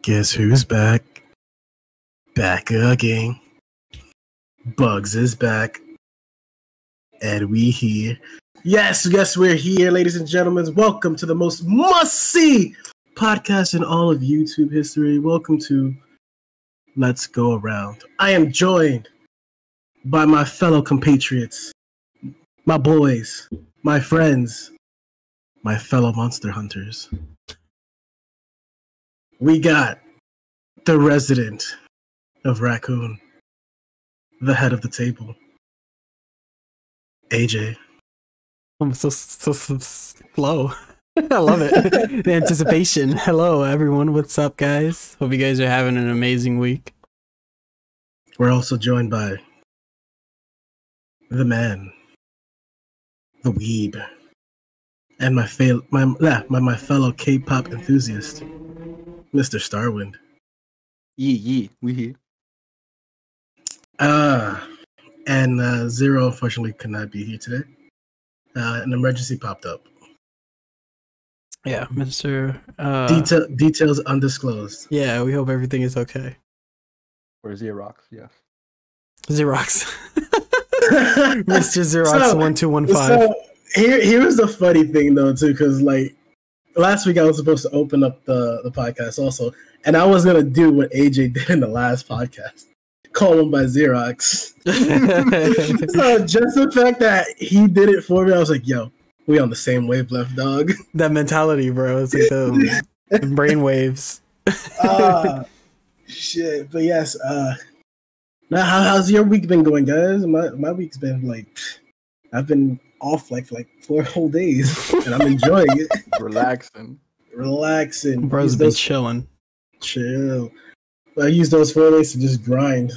Guess who's back? Back again. Bugz is back. And we here. Yes, we're here, ladies and gentlemen. Welcome to the most must-see podcast in all of YouTube history. Welcome to Let's Go Around. I am joined by my fellow compatriots, my boys, my friends, my fellow monster hunters. We got the resident of Raccoon, the head of the table, AJ. I'm so slow. I love it. The anticipation. Hello, everyone. What's up, guys? Hope you guys are having an amazing week. We're also joined by the man, the weeb, and my fellow K-pop enthusiast, Mr. StarWind. Yeah, we here. And Zero unfortunately could not be here today. An emergency popped up. Yeah, Mr. Details undisclosed. Yeah, we hope everything is okay. Or Xerox, yeah. Xerox. Mr. Xerox 1215. So here was the funny thing though too, because like last week I was supposed to open up the podcast also, and I was gonna do what AJ did in the last podcast. Call him by Xerox. So just the fact that he did it for me, I was like, yo, we on the same wavelength, dog. That mentality, bro. It's like the brain waves. Shit. But yes, now how's your week been going, guys? My week's been like, I've been off like 4 whole days, and I'm enjoying it. Relaxing. Bro's been chilling. Chill. I used those 4 days to just grind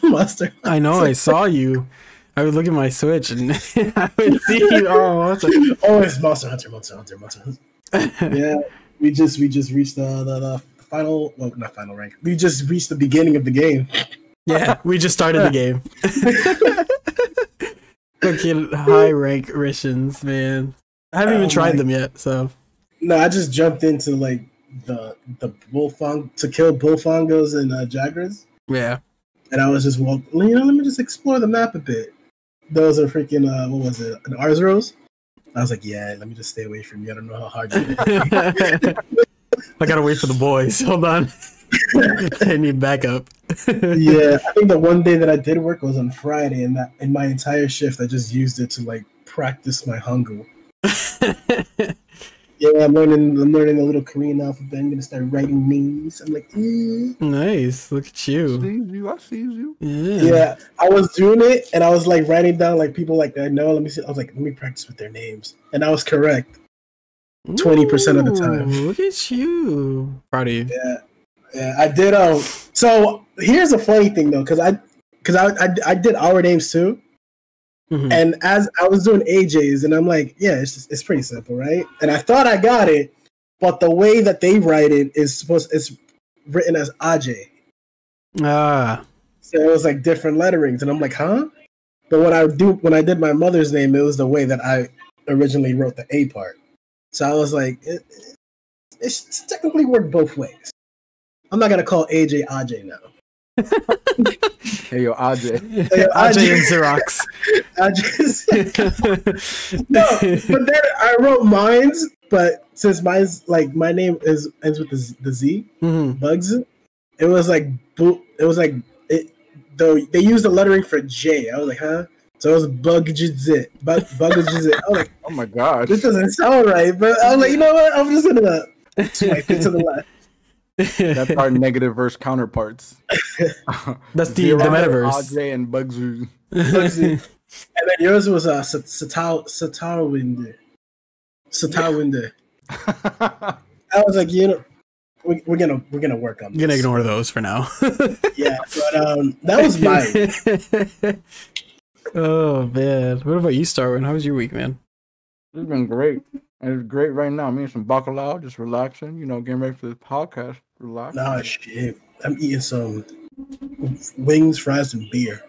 Monster. I know. I saw you. I would look at my Switch and I would see you. Oh, it's Monster Hunter. Yeah, we just reached the final. Well, not final rank. We just reached the beginning of the game. Yeah, we just started the game. Fucking high rank missions, man. I haven't even tried them yet. So no, I just jumped into like the bullfong to kill bullfongos and jaguars. Yeah, and I was just let me just explore the map a bit. Those are freaking what was it? An Arzeros? I was like, yeah, let me just stay away from you. I don't know how hard you are. I gotta wait for the boys. Hold on. I need backup. Yeah, I think the one day that I did work was on Friday, and that in my entire shift I just used it to like practice my Hangul. Yeah, I'm learning a little Korean alphabet. I'm gonna start writing names. I'm like, Nice. Look at you. I see you. Yeah, I was doing it, and I was like writing down like people like I know. Let me see. I was like, let me practice with their names, and I was correct 20% of the time. Look at you. Proud of you. Yeah, I did. So here's a funny thing though, because I did our names too. Mm-hmm. And as I was doing AJ's, and I'm like, yeah, it's pretty simple, right? And I thought I got it, but the way that they write it it's written as Aj. So it was like different letterings, and I'm like, huh? But when I did my mother's name, it was the way that I originally wrote the A part. So I was like, it's technically worked both ways. I'm not gonna call AJ Aj now. Hey yo, AJ. AJ and Xerox. No, but then I wrote mine's, but since mine's like my name ends with the Z, Bugz. It was like though they used the lettering for J. I was like, huh? So it was Bugz. Bugz. I was like, oh my god, this doesn't sound right. But I was like, you know what? I'm just gonna swipe it to the left. That's our negative verse counterparts. That's the metaverse. AJ and Bugz. And then yours was StarWind. I was like, we're gonna work on this. You're gonna ignore those for now. Yeah, but that was mine. Oh man, what about you, Starwind? How was your week, man? It's been great. It's great right now. I'm eating some bacalao, just relaxing. Getting ready for this podcast. Relax. Nah, shit. I'm eating some wings, fries, and beer.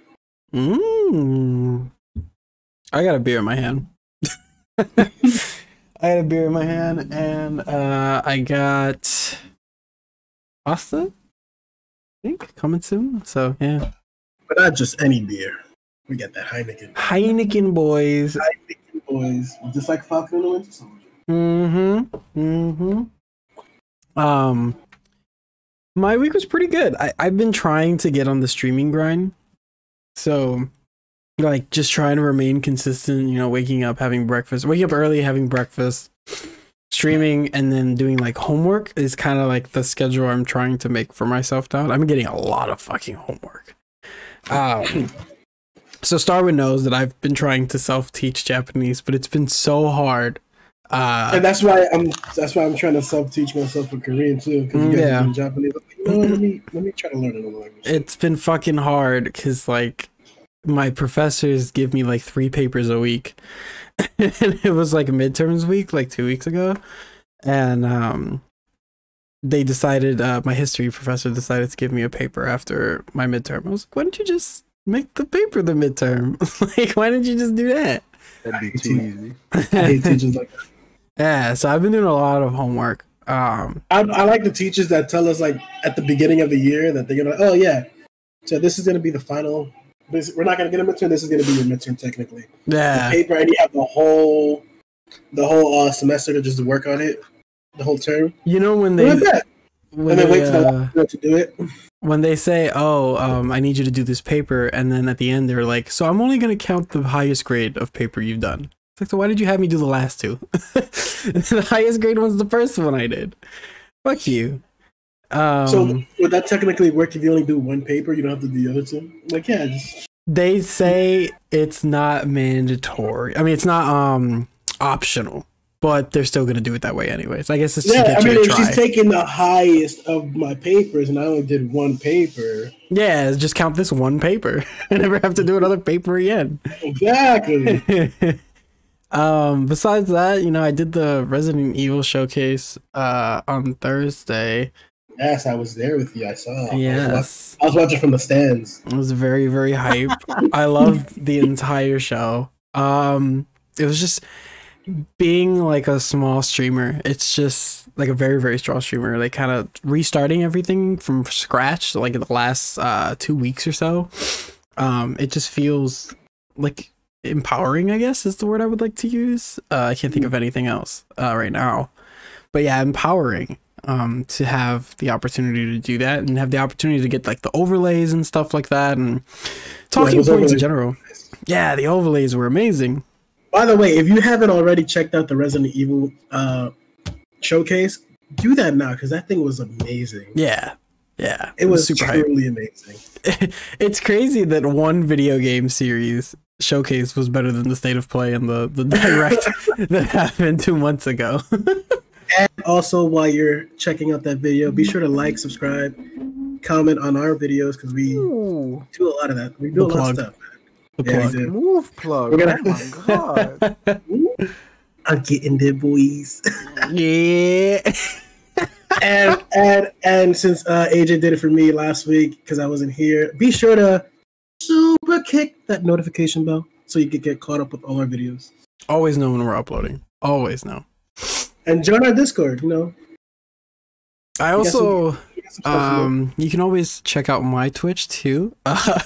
I got a beer in my hand. I had a beer in my hand, and I got pasta, I think, coming soon. So yeah. But not just any beer. We got that Heineken. Heineken boys. Heineken boys. Just like Falcon and the Winter Soldier. My week was pretty good. I've been trying to get on the streaming grind. So like just trying to remain consistent, you know, waking up early, having breakfast, streaming, and then doing like homework is kind of like the schedule I'm trying to make for myself now. I'm getting a lot of fucking homework. So Starwind knows that I've been trying to self-teach Japanese, but it's been so hard. And that's why I'm trying to self-teach myself for Korean too, because you guys are doing Japanese. I'm like, let me try to learn another language. It's been fucking hard because like my professors give me like 3 papers a week, and it was like midterms week like 2 weeks ago, and they decided my history professor decided to give me a paper after my midterm. I was like, why don't you just make the paper the midterm? Like, why didn't you just do that? That'd be too easy. I hate teachers like that. Yeah, so I've been doing a lot of homework. I like the teachers that tell us like at the beginning of the year that they're gonna, oh yeah, so this is gonna be the final. We're not gonna get a midterm. This is gonna be your midterm technically. Yeah. The paper, and you have the whole semester to just work on it, the whole term. You know when they and then wait till the last to do it. When they say, "Oh, I need you to do this paper," and then at the end they're like, "So I'm only gonna count the highest grade of paper you've done." It's like, so why did you have me do the last 2? The highest grade was the first one I did. Fuck you. So would that technically work if you only do 1 paper? You don't have to do the other 2? Like, yeah. They say it's not mandatory. I mean, it's not optional, but they're still gonna do it that way anyways. I guess it's just to get you to try. If she's taking the highest of my papers and I only did 1 paper. Yeah, just count this 1 paper. I never have to do another paper again. Exactly. Besides that, you know, I did the Resident Evil showcase on Thursday. Yes, I was there with you. I saw. Yes. I was watching from the stands. It was very, very hype. I loved the entire show. It was just being like a small streamer. It's just like a very, very strong streamer. Like kind of restarting everything from scratch, like in the last 2 weeks or so. It just feels like empowering, I guess is the word I would like to use. I can't think of anything else right now, but yeah, empowering to have the opportunity to do that and have the opportunity to get like the overlays and stuff like that and talking points in general. Yeah, the overlays were amazing. By the way, if you haven't already checked out the Resident Evil showcase, do that now because that thing was amazing. Yeah, it was super truly amazing. It's crazy that one video game series showcase was better than the state of play and the direct that happened 2 months ago. And also, while you're checking out that video, be sure to like, subscribe, comment on our videos because we do a lot of that. We do a lot of stuff. Move plug. Oh my god! I'm getting there, boys. Yeah. and since AJ did it for me last week because I wasn't here, be sure to super kick that notification bell so you can get caught up with all our videos. Always know when we're uploading. Always know. And join our Discord, you know. I also, you can always check out my Twitch too.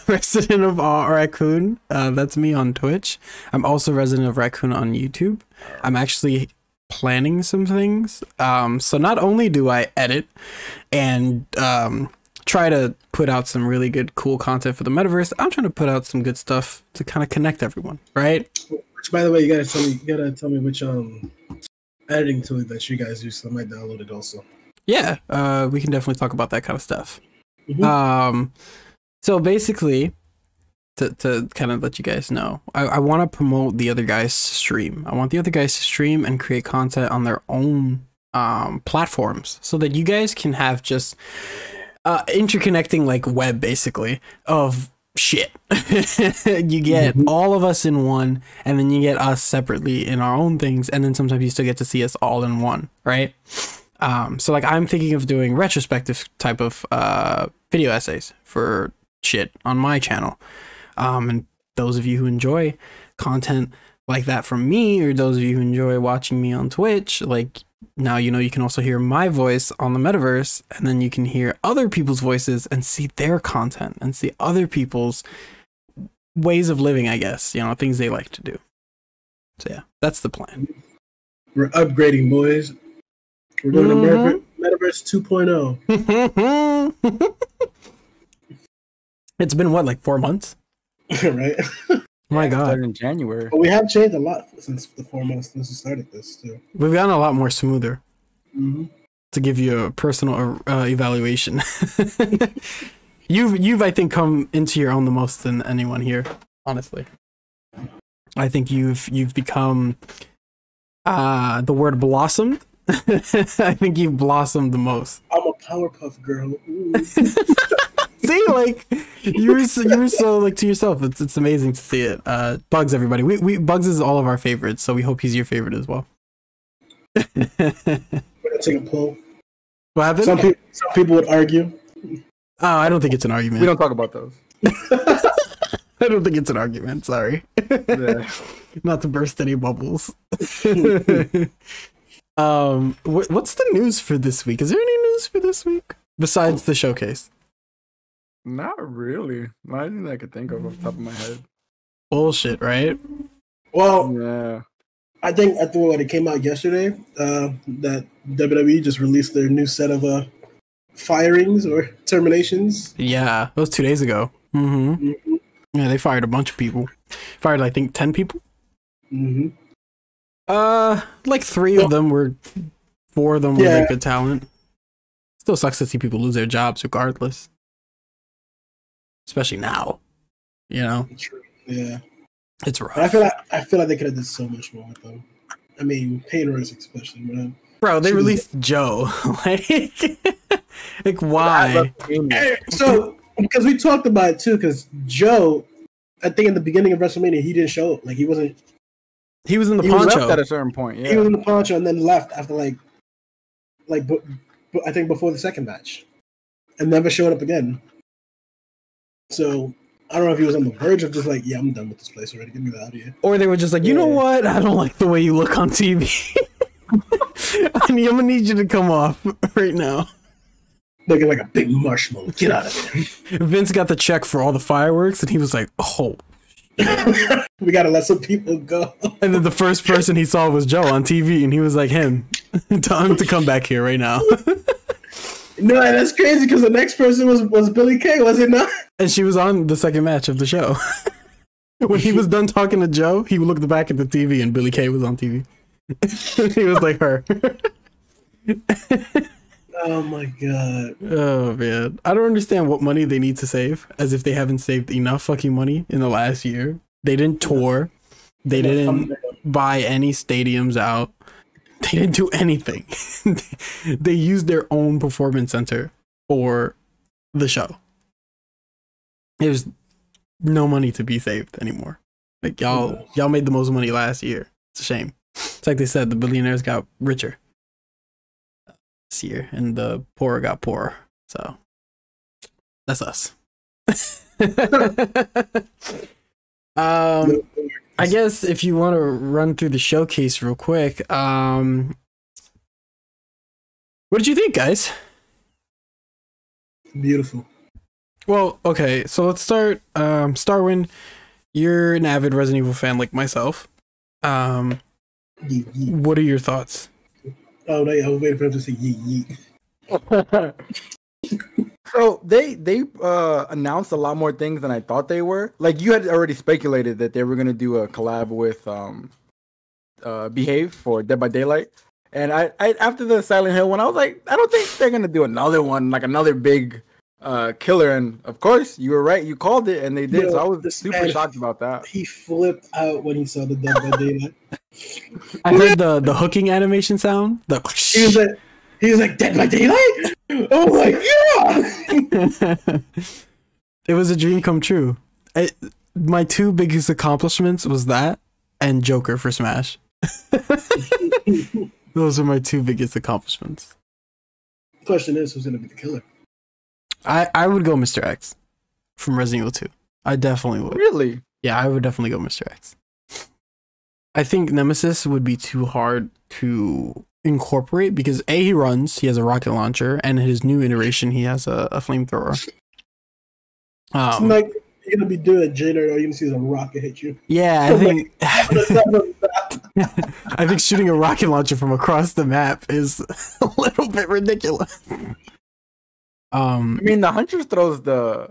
Resident of Raccoon. That's me on Twitch. I'm also Resident of Raccoon on YouTube. I'm actually planning some things. So not only do I edit and try to put out some really good, cool content for the metaverse, I'm trying to put out some good stuff to kind of connect everyone, right? Which, by the way, you gotta tell me which editing tool that you guys use, so I might download it also. Yeah, we can definitely talk about that kind of stuff. Mm-hmm. So basically, to kind of let you guys know, I want to promote the other guys to stream. I want the other guys to stream and create content on their own platforms so that you guys can have just interconnecting like web basically of shit. You get all of us in one, and then you get us separately in our own things, and then sometimes you still get to see us all in one, right? So like I'm thinking of doing retrospective type of video essays for shit on my channel. And those of you who enjoy content like that from me, or those of you who enjoy watching me on Twitch, like now you know you can also hear my voice on the metaverse, and then you can hear other people's voices and see their content and see other people's ways of living, I guess, you know, things they like to do. So yeah, that's the plan. We're upgrading, boys. We're going to Metaverse 2.0. It's been what, like 4 months? Right? Oh my God. Started in January. But we have changed a lot since the 4 months since we started this, too. We've gotten a lot more smoother. Mm-hmm. To give you a personal evaluation. You've I think come into your own the most than anyone here, honestly. I think you've become the word blossomed. I think you've blossomed the most. I'm a Powerpuff Girl. See, like you were so like to yourself. It's amazing to see it. Bugz, everybody. We Bugz is all of our favorites, so we hope he's your favorite as well. We're gonna take a poll. What happened? Some people would argue. Oh, I don't think it's an argument. We don't talk about those. I don't think it's an argument. Sorry. Yeah. Not to burst any bubbles. What's the news for this week? Is there any news for this week besides the showcase? Not really. Not anything I could think of off the top of my head. Bullshit, right? Well, Yeah. I think when it came out yesterday, that WWE just released their new set of firings or terminations. Yeah, that was 2 days ago. Mm-hmm. Yeah, they fired a bunch of people. Fired, I think, 10 people. Mm-hmm. Like 4 of them were like good talent. Still sucks to see people lose their jobs regardless. Especially now. You know? Yeah. It's rough. I feel like they could have done so much more with them. I mean, Payne Royce especially, man. Bro, they released Joe. like why? So, because we talked about it too, because Joe, I think in the beginning of WrestleMania, he didn't show up. Like, he wasn't. He was in the He poncho. was left at a certain point, yeah. He was in the poncho and then left after, I think before the second match. And never showed up again. So, I don't know if he was on the verge of just like, yeah, I'm done with this place already. Get me out of here. Or they were just like, you know what? I don't like the way you look on TV. I'm gonna need you to come off right now. Looking like a big marshmallow. Get out of there. Vince got the check for all the fireworks, and he was like, oh. We gotta let some people go. And then the first person he saw was Joe on TV, and he was like, him. Tell him to come back here right now. No, that's crazy because the next person was Billie Kay, was it not? And she was on the second match of the show. When he was done talking to Joe, he looked back at the TV, and Billie Kay was on TV. He was like her. Oh my God. Oh man. I don't understand what money they need to save, as if they haven't saved enough fucking money in the last year. They didn't tour. They didn't buy any stadiums out. They didn't do anything. They used their own performance center for the show. There's no money to be saved anymore. Like y'all made the most money last year. It's a shame. It's like they said, the billionaires got richer this year and the poorer got poorer. So that's us. I guess if you want to run through the showcase real quick, what did you think, guys? Beautiful. Well, okay, so let's start. Starwind, you're an avid Resident Evil fan like myself. What are your thoughts? Oh no, I was waiting for him to say yeet yeet. So they announced a lot more things than I thought they were. Like, you had already speculated that they were gonna do a collab with Behave for Dead by Daylight, and I after the Silent Hill one, I was like, I don't think they're gonna do another one, like another big killer. And of course, you were right, you called it, and they did. So I was super shocked about that. He flipped out when he saw the Dead by Daylight. I heard the hooking animation sound. He was like, Dead by Daylight? Oh my God! It was a dream come true. My two biggest accomplishments was that and Joker for Smash. Those are my two biggest accomplishments. The question is, who's going to be the killer? I would go Mr. X from Resident Evil 2. I definitely would. Really? Yeah, I would definitely go Mr. X. I think Nemesis would be too hard to incorporate because he runs, he has a rocket launcher, and his new iteration he has a flamethrower. It's like you're gonna be doing a generator, or you're gonna see the rocket hit you. Yeah, I think I think shooting a rocket launcher from across the map is a little bit ridiculous. I mean, the Huntress throws the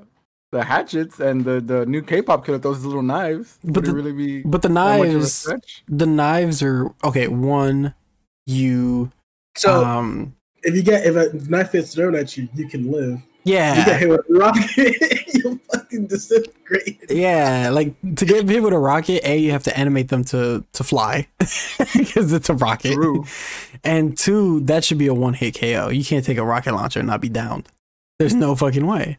hatchets, and the new K-pop killer throws his little knives. But the knives are okay. One, you if a knife gets thrown at you, you can live. Yeah, you get hit with a rocket, you fucking disintegrate. Yeah, like to get hit with a rocket, you have to animate them to fly because it's a rocket. True. And 2, that should be a one-hit KO. You can't take a rocket launcher and not be downed. There's no fucking way.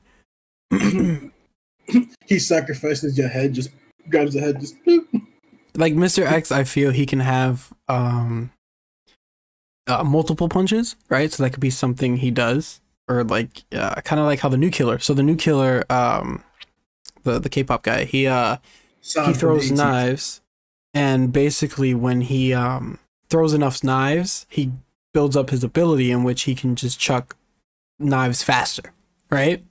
He sacrifices your head, just grabs the head, just boop. Like Mr. X, I feel he can have multiple punches, right? So that could be something he does. Or like kind of like how the new killer. So the new killer, the K-pop guy, he throws knives, and basically when he throws enough knives, he builds up his ability in which he can just chuck knives faster, right?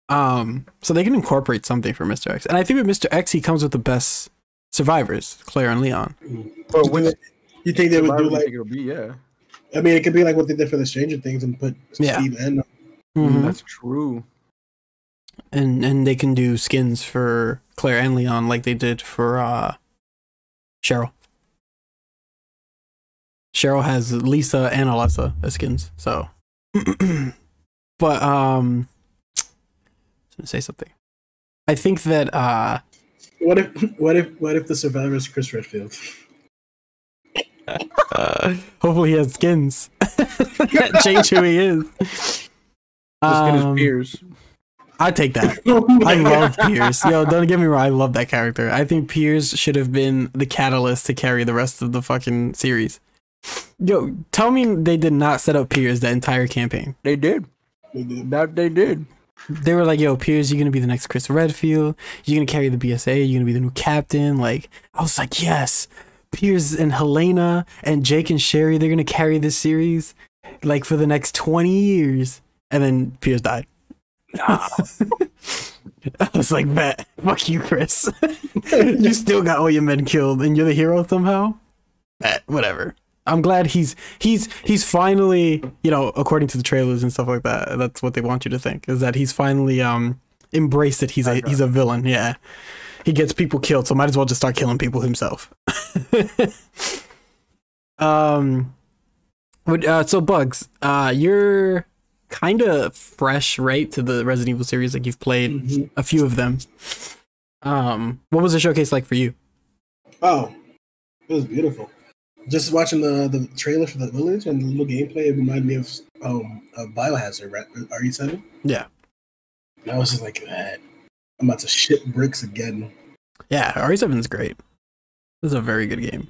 So they can incorporate something for Mr. X, and I think with Mr. X he comes with the best survivors, Claire and Leon. But you think they would do like? Yeah. I mean, it could be like what they did for the Stranger Things and put Steve and That's true. And they can do skins for Claire and Leon like they did for Cheryl. Cheryl has Lisa and Alessa as skins, so but I was gonna say something. I think that what if the survivor is Chris Redfield? Hopefully he has skins. Change who he is. Skin is Piers. I take that. I love Piers. Yo, don't get me wrong. I love that character. I think Piers should have been the catalyst to carry the rest of the fucking series. Yo, tell me they did not set up Piers that entire campaign. They did. They did. They were like, yo, Piers, you're gonna be the next Chris Redfield. You're gonna carry the BSA. You're gonna be the new captain. Like, I was like, yes. Piers and Helena and Jake and Sherry, they're gonna carry this series like for the next 20 years. And then Piers died. I was like, bet. Fuck you, Chris. You still got all your men killed and you're the hero somehow? Bet, whatever. I'm glad he's finally, you know, according to the trailers and stuff like that, that's what they want you to think, is that he's finally embraced it. He's a villain, yeah. He gets people killed, so might as well just start killing people himself. So Bugz, you're kind of fresh, right, to the Resident Evil series. Like you've played a few of them. What was the showcase like for you? Oh, it was beautiful. Just watching the trailer for the village and the little gameplay, it reminded me of Biohazard, right? RE7. Yeah. And I was just like, man, I'm about to shit bricks again. Yeah, RE7 is great. This is a very good game.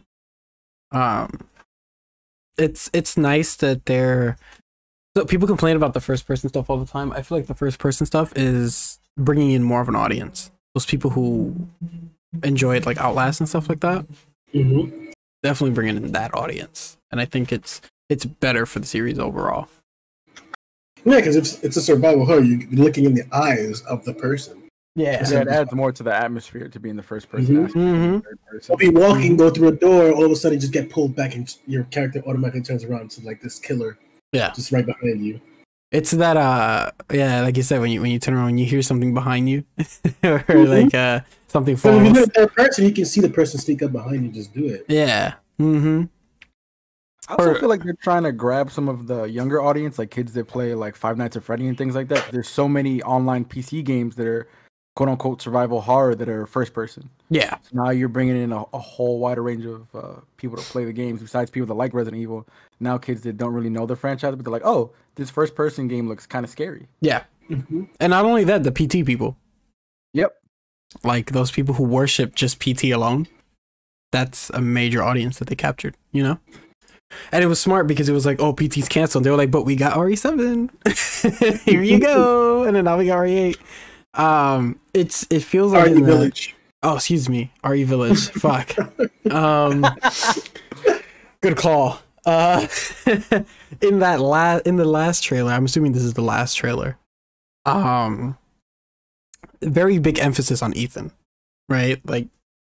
It's nice that so people complain about the first person stuff all the time. I feel like the first person stuff is bringing in more of an audience. Those people who enjoyed like Outlast and stuff like that. Definitely bringing in that audience, and I think it's better for the series overall. Yeah, because it's a survival horror. You're looking in the eyes of the person. Yeah, it adds more to the atmosphere to be in the first person. Third person. You'll be walking, go through a door, all of a sudden you just get pulled back, and your character automatically turns around to like this killer. Yeah, just right behind you. It's that yeah, like you said, when you turn around, you hear something behind you, or like something falls. So if you're in third person, you can see the person sneak up behind you. Just do it. Yeah. I also feel like they're trying to grab some of the younger audience, like kids that play like Five Nights at Freddy and things like that. There's so many online PC games that are quote unquote survival horror that are first person. Yeah. So now you're bringing in a whole wider range of people to play the games besides people that like Resident Evil. Now kids that don't really know the franchise, but they're like, oh, this first person game looks kind of scary. Yeah. And not only that, the PT people. Yep. Like those people who worship just PT alone. That's a major audience that they captured, you know? And it was smart because it was like, oh, PT's canceled. They were like, but we got RE7. Here you go. And then now we got RE8. It feels like RE Village. Oh, excuse me, RE Village. Fuck. Good call. In the last trailer, I'm assuming this is the last trailer. Very big emphasis on Ethan, right? Like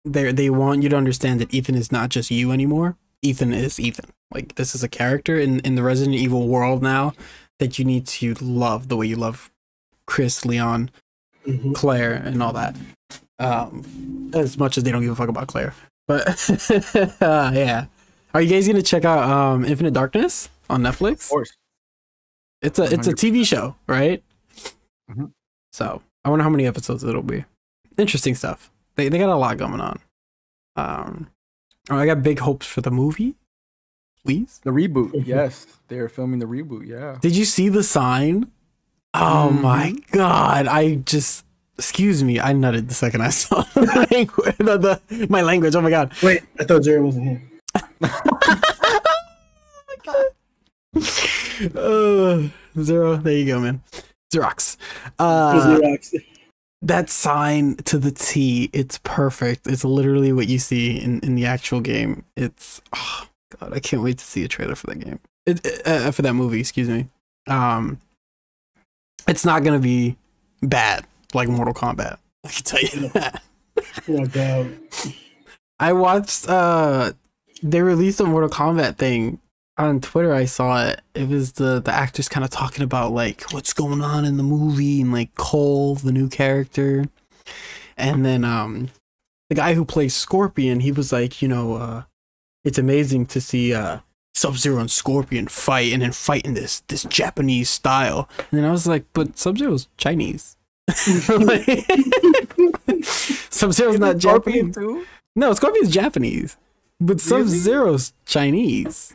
they want you to understand that Ethan is not just you anymore. Ethan is Ethan. Like this is a character in the Resident Evil world now that you need to love the way you love Chris, Leon, Claire, and all that. As much as they don't give a fuck about Claire. But yeah. Are you guys gonna check out Infinite Darkness on Netflix? Of course. It's a TV show, right? So I wonder how many episodes it'll be. Interesting stuff. They got a lot going on. I got big hopes for the movie. Please. The reboot. Yes, they're filming the reboot. Yeah. Did you see the sign? Oh my god! Excuse me. I nutted the second I saw my language. Oh my god. Wait, I thought Jerry wasn't here. Zero. There you go, man. Xerox. That sign to the T. It's perfect. It's literally what you see in the actual game. It's god. I can't wait to see a trailer for that game. For that movie. Excuse me. It's not gonna be bad like Mortal Kombat. I can tell you that. Oh god. I watched. They released a Mortal Kombat thing on Twitter. I saw it. It was the actors kind of talking about like what's going on in the movie and like Cole, the new character, and then the guy who plays Scorpion, he was like, it's amazing to see Sub-Zero and Scorpion fight and then fight in this Japanese style. And then I was like, but Sub-Zero's Chinese. Sub-Zero's not Japanese too? No, Scorpion's Japanese. But Sub-Zero's Chinese.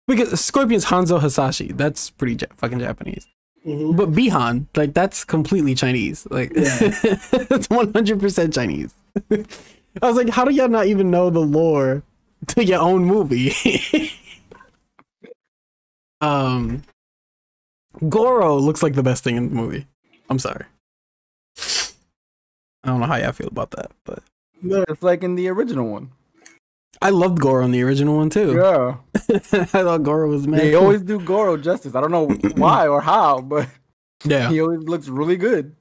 Because Scorpion's Hanzo Hasashi. That's pretty fucking Japanese. But Bihan, like, that's completely Chinese. Like, it's 100% Chinese. I was like, how do y'all not even know the lore to your own movie? Goro looks like the best thing in the movie. I'm sorry. I don't know how y'all feel about that, but it's like in the original one. I loved Goro in the original one too. Yeah. I thought Goro was mad. They always do Goro justice. I don't know why or how, but yeah, he always looks really good.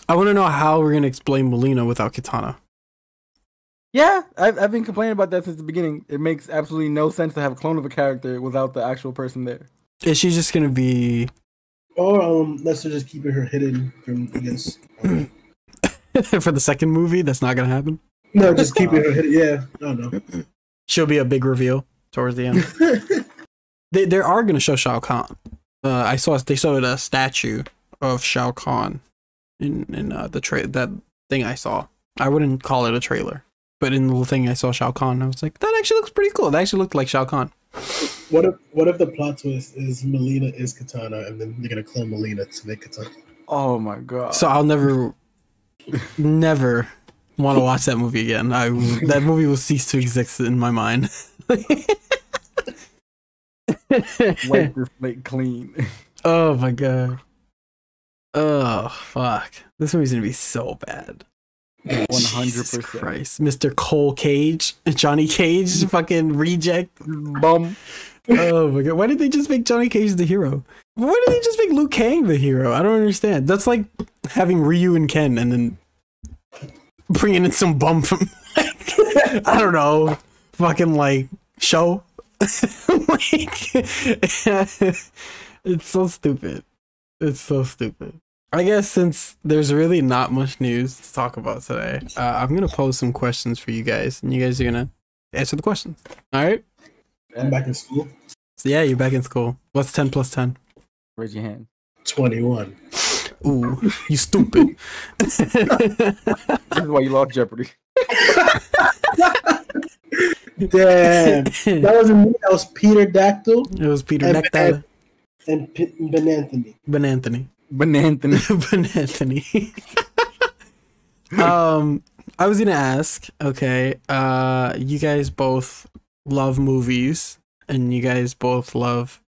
I want to know how we're gonna explain Melina without Kitana. Yeah, I've been complaining about that since the beginning. It makes absolutely no sense to have a clone of a character without the actual person there. Is she just gonna be? Or let's just keep her hidden from, I guess. For the second movie, that's not gonna happen. No, just keep her hidden. Yeah, I don't know. She'll be a big reveal towards the end. They are gonna show Shao Kahn. I saw they showed a statue of Shao Kahn in that thing I saw. I wouldn't call it a trailer, but in the thing I saw Shao Kahn, I was like, that actually looks pretty cool. That actually looked like Shao Kahn. What if the plot twist is Melina is Katana, and then they're gonna clone Melina to make Katana? Oh my god! So I'll never want to watch that movie again. That movie will cease to exist in my mind. Wipe your slate clean. Oh my god. Oh fuck! This movie's gonna be so bad. 100%. Christ, Mr. Cole Cage, Johnny Cage, fucking reject bum. Oh my god! Why did they just make Johnny Cage the hero? Why did they just make Liu Kang the hero? I don't understand. That's like having Ryu and Ken and then bringing in some bum from like, I don't know, fucking like show. Like, it's so stupid. It's so stupid. I guess since there's really not much news to talk about today, I'm gonna pose some questions for you guys, and you guys are gonna answer the questions. All right? I'm back in school. So yeah, you're back in school. What's 10 plus 10? Raise your hand. 21. Ooh, you stupid. This is why you lost Jeopardy. Damn. That wasn't me. That was Peter Dactyl. It was Peter Dactyl. And Benanthony. Benanthony. Benanthony. I was gonna ask, okay, you guys both love movies and you guys both love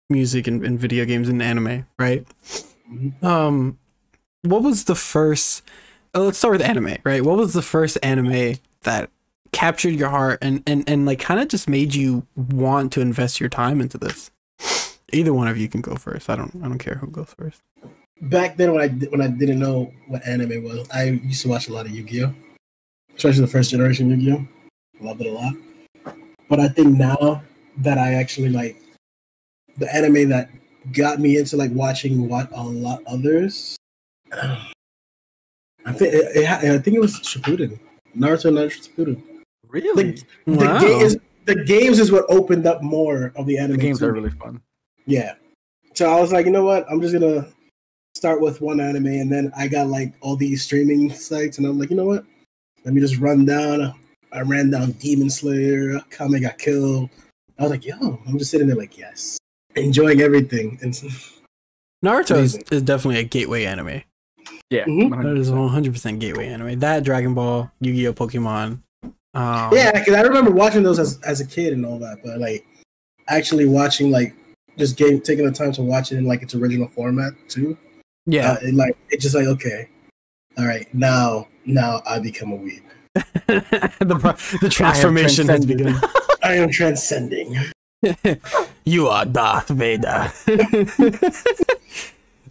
music and video games and anime, right? Mm-hmm. What was the first let's start with anime, right? What was the first anime that captured your heart and like kind of just made you want to invest your time into this? Either one of you can go first. I don't care who goes first. Back then, when I didn't know what anime was, I used to watch a lot of Yu-Gi-Oh, especially the first generation Yu-Gi-Oh. Loved it a lot. But I think now that I actually like the anime that got me into like watching what a lot others. I think it was Shippuden. Naruto Shippuden. Really? The games is what opened up more of the anime. The games are really fun. Yeah. So I was like, you know what? I'm just gonna start with one anime, and then I got like all these streaming sites, and I'm like, you know what? Let me just run down. I ran down Demon Slayer. Kame got killed. I was like, yo, I'm just sitting there like, yes, enjoying everything. And Naruto is definitely a gateway anime. Yeah, that is 100% gateway anime. That, Dragon Ball, Yu-Gi-Oh, Pokemon. Yeah, because I remember watching those as a kid and all that, but like actually watching like just taking the time to watch it in like its original format too. Yeah, it's just like, okay, all right, now I become a weeb. the transformation has begun. I am transcending. You are Darth Vader.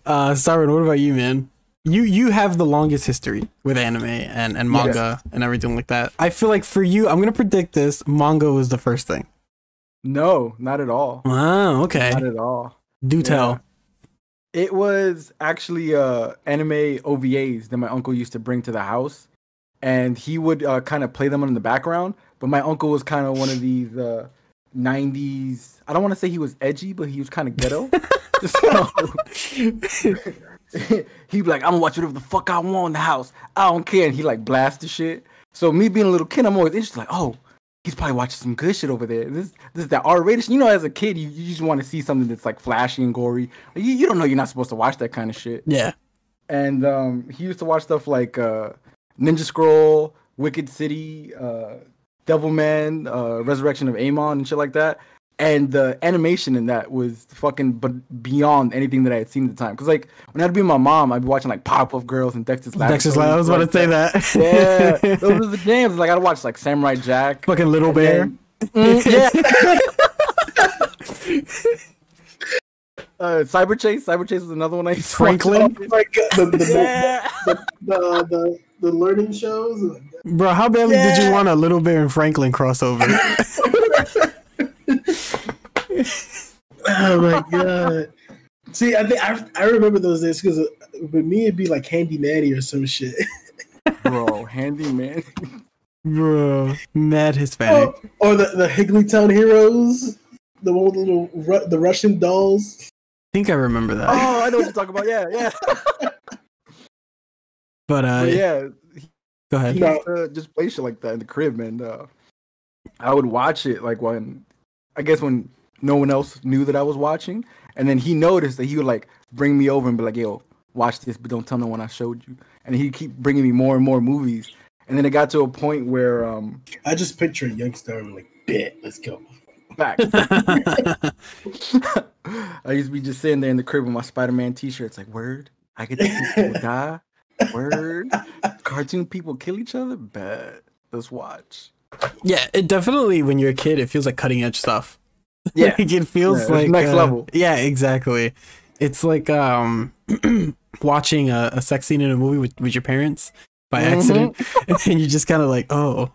Starwind, what about you, man? You have the longest history with anime and manga and everything like that. I feel like for you, I'm gonna predict this. Manga was the first thing. No, not at all. Wow, okay. Not at all. Do tell. It was actually anime OVAs that my uncle used to bring to the house, and he would kind of play them in the background. But my uncle was kind of one of these 90s. I don't want to say he was edgy, but he was kind of ghetto. So, he'd be like, I'm gonna watch whatever the fuck I want in the house. I don't care. And he like blast the shit. So me being a little kid, I'm always interested, like, oh, he's probably watching some good shit over there. This is that R-rated. You know, as a kid, you just want to see something that's like flashy and gory. You don't know you're not supposed to watch that kind of shit. Yeah. And he used to watch stuff like Ninja Scroll, Wicked City, Devilman, Resurrection of Amon, and shit like that. And the animation in that was fucking beyond anything that I had seen at the time. Because like when I'd be with my mom, I'd be watching like Powerpuff Girls and Dexter's Lab. Dexter's Lab. I was about to say that. Yeah, those were the jams. Like I'd watch like Samurai Jack, fucking Little Bear. Yeah. Cyber Chase. Cyber Chase was another one I used to Franklin. Like the learning shows. Bro, how badly did you want a Little Bear and Franklin crossover? Oh my god! See, I think I remember those days because with me it'd be like Handy Manny or some shit. Bro, Handy Man. Bro, mad Hispanic. Or the Higglytown Heroes, the one with the Russian dolls. I think I remember that. Oh, I know what you're talking about. Yeah. But yeah, go ahead. He used to just play shit like that in the crib, and I would watch it like when no one else knew that I was watching, and then he noticed that he would like bring me over and be like, "Yo, watch this, but don't tell no one I showed you." And he'd keep bringing me more and more movies, and then it got to a point where I just picture a young Starwind like, "Bet, let's go." Back. I used to be just sitting there in the crib with my Spider-Man t-shirt. It's like, word, I get to see people die. Word, cartoon people kill each other. Bet, let's watch. Yeah, it definitely, when you're a kid, it feels like cutting edge stuff. Yeah, like, it feels like next level. Yeah, exactly. It's like watching a sex scene in a movie with your parents by accident, and then you just kind of like, oh.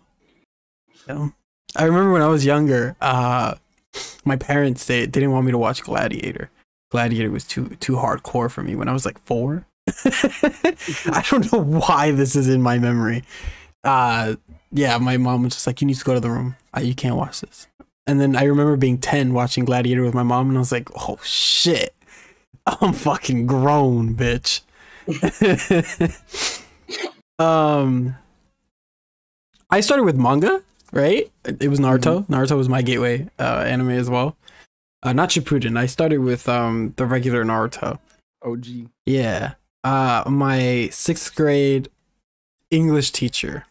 I remember when I was younger, my parents didn't want me to watch Gladiator. Gladiator was too hardcore for me when I was like 4. I don't know why this is in my memory. Yeah, my mom was just like, you need to go to the room. You can't watch this. And then I remember being 10 watching Gladiator with my mom, and I was like, oh shit, I'm fucking grown, bitch. I started with manga, right? It was Naruto. Naruto was my gateway anime as well. Not Shippuden. I started with the regular Naruto. OG. Yeah. My 6th grade English teacher,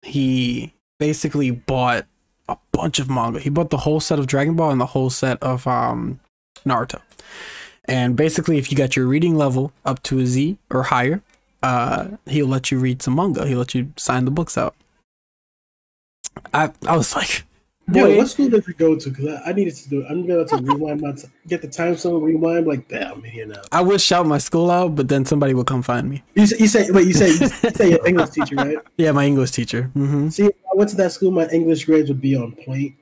he basically bought a bunch of manga. He bought the whole set of Dragon Ball and the whole set of Naruto. And basically, if you got your reading level up to a Z or higher, he'll let you read some manga. He'll let you sign the books out. I was like, yo, what school did you go to? Because I needed to do it. I'm going to rewind get the time zone, rewind, like, bam, I'm here now. I would shout my school out, but then somebody would come find me. You say your English teacher, right? Yeah, my English teacher. Mm-hmm. See, if I went to that school, my English grades would be on point.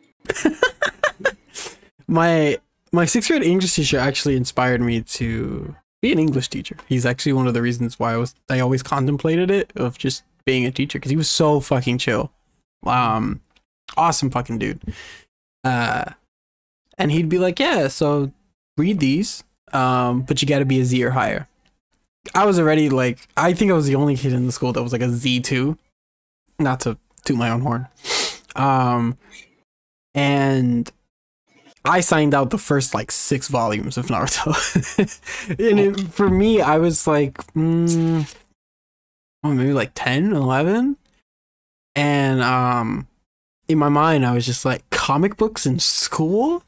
My 6th grade English teacher actually inspired me to be an English teacher. He's actually one of the reasons why I always contemplated it of just being a teacher, because he was so fucking chill. Awesome fucking dude. And he'd be like, yeah, so read these, but you got to be a Z or higher. I was already like, I think I was the only kid in the school that was like a Z2, not to toot my own horn. And I signed out the first like 6 volumes of Naruto. And for me, I was like, maybe like 10, 11. And in my mind, I was just like, comic books in school?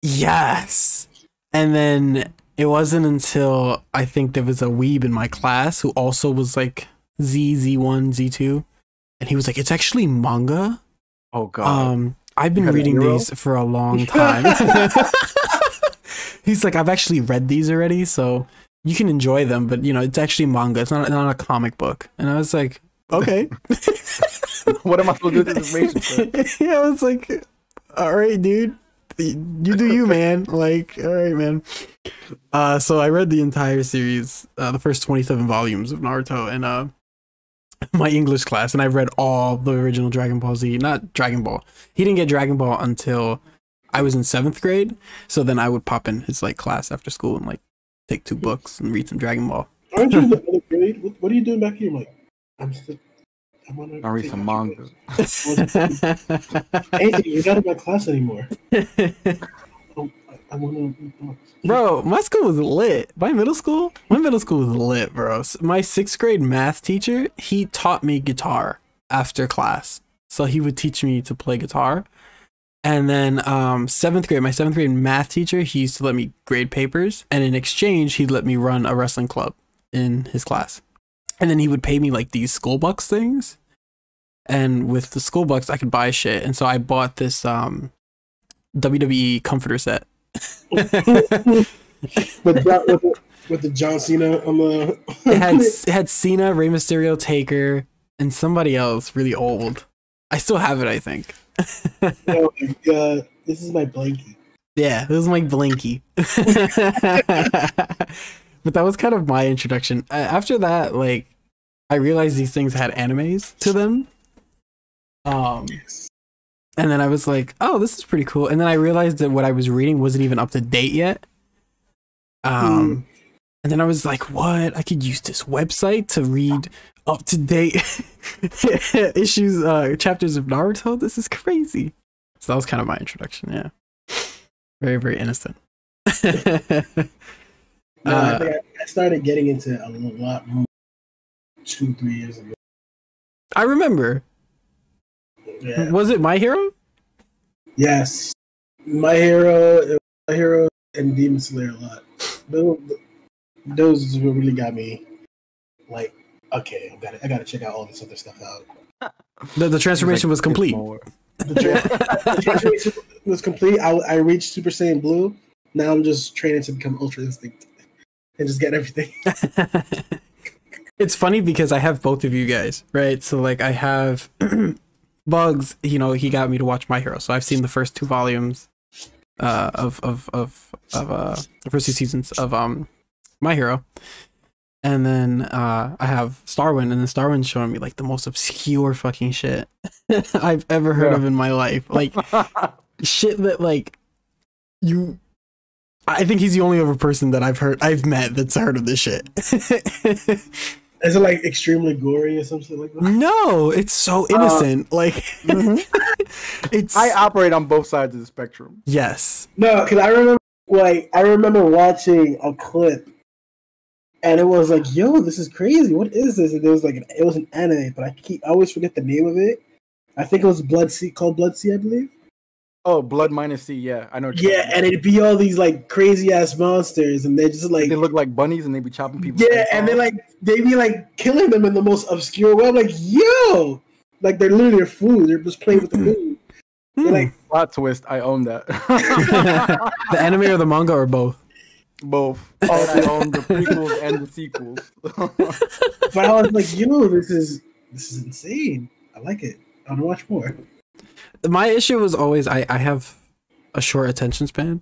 Yes. And then it wasn't until I think there was a weeb in my class who also was like Z1, Z2. And he was like, it's actually manga. Oh, God. I've been reading these for a long time. He's like, I've actually read these already, so you can enjoy them, but, you know, it's actually manga. It's not a comic book. And I was like, okay. What am I supposed to do with this information? Yeah, I was like, all right, dude. You do you, man. Like, all right, man. So I read the entire series, the first 27 volumes of Naruto, and my English class, and I've read all the original Dragon Ball Z. Not Dragon Ball. He didn't get Dragon Ball until I was in 7th grade. So then I would pop in his like class after school and like take 2 books and read some Dragon Ball. Aren't you in the 8th grade? What are you doing back here? I'm like, I read some manga. Hey, you're not in my class anymore. I want to read books. Bro, my school was lit. My middle school was lit, bro. My 6th grade math teacher, he taught me guitar after class. So he would teach me to play guitar. And then 7th grade, my 7th grade math teacher, he used to let me grade papers. And in exchange, he'd let me run a wrestling club in his class. And then he would pay me like these school bucks things. And with the school bucks, I could buy shit. And so I bought this WWE comforter set. with the John Cena on the it had Cena, Rey Mysterio, Taker, and somebody else really old. I still have it, I think. Oh my God, this is my blankie. Yeah, this is my blankie. But that was kind of my introduction. After that, like, I realized these things had animes to them. And then I was like, oh, this is pretty cool. And then I realized that what I was reading wasn't even up to date yet. And then I was like, what? I could use this website to read up to date issues, chapters of Naruto. This is crazy. So that was kind of my introduction. Yeah. Very, very innocent. I think I started getting into a lot more 2-3 years ago. I remember. Yeah. Was it My Hero? Yes, My Hero, and Demon Slayer a lot. Those really got me. Like, okay, I gotta check out all this other stuff out. The transformation was complete. The transformation was complete. I reached Super Saiyan Blue. Now I'm just training to become Ultra Instinct and just get everything. It's funny because I have both of you guys, right? So like I have Bugz, you know, he got me to watch My Hero, so I've seen the first 2 volumes of the first 2 seasons of My Hero, and then I have StarWind, and then StarWind's showing me like the most obscure fucking shit I've ever heard of in my life, like shit that like you. I think he's the only other person that I've met that's heard of this shit. Is it like extremely gory or something like that? No, it's so innocent. Like, it's. I operate on both sides of the spectrum. Yes. No, because I remember watching a clip, and it was like, "Yo, this is crazy. What is this?" And it was like it was an anime, but I always forget the name of it. I think it was called Blood Sea, I believe. Oh, Blood minus C. Yeah, I know. Yeah, and it'd be all these like crazy ass monsters, and they're just like they look like bunnies, and they be chopping people. Yeah, and they be like killing them in the most obscure way. I'm like, yo, like they're literally their food. They're just playing with the food. They're like plot twist. I own that. The anime or the manga or both? Both. Oh, I own the prequels and the sequels. But I was like, yo, this is insane. I like it. I want to watch more. My issue was always I have a short attention span.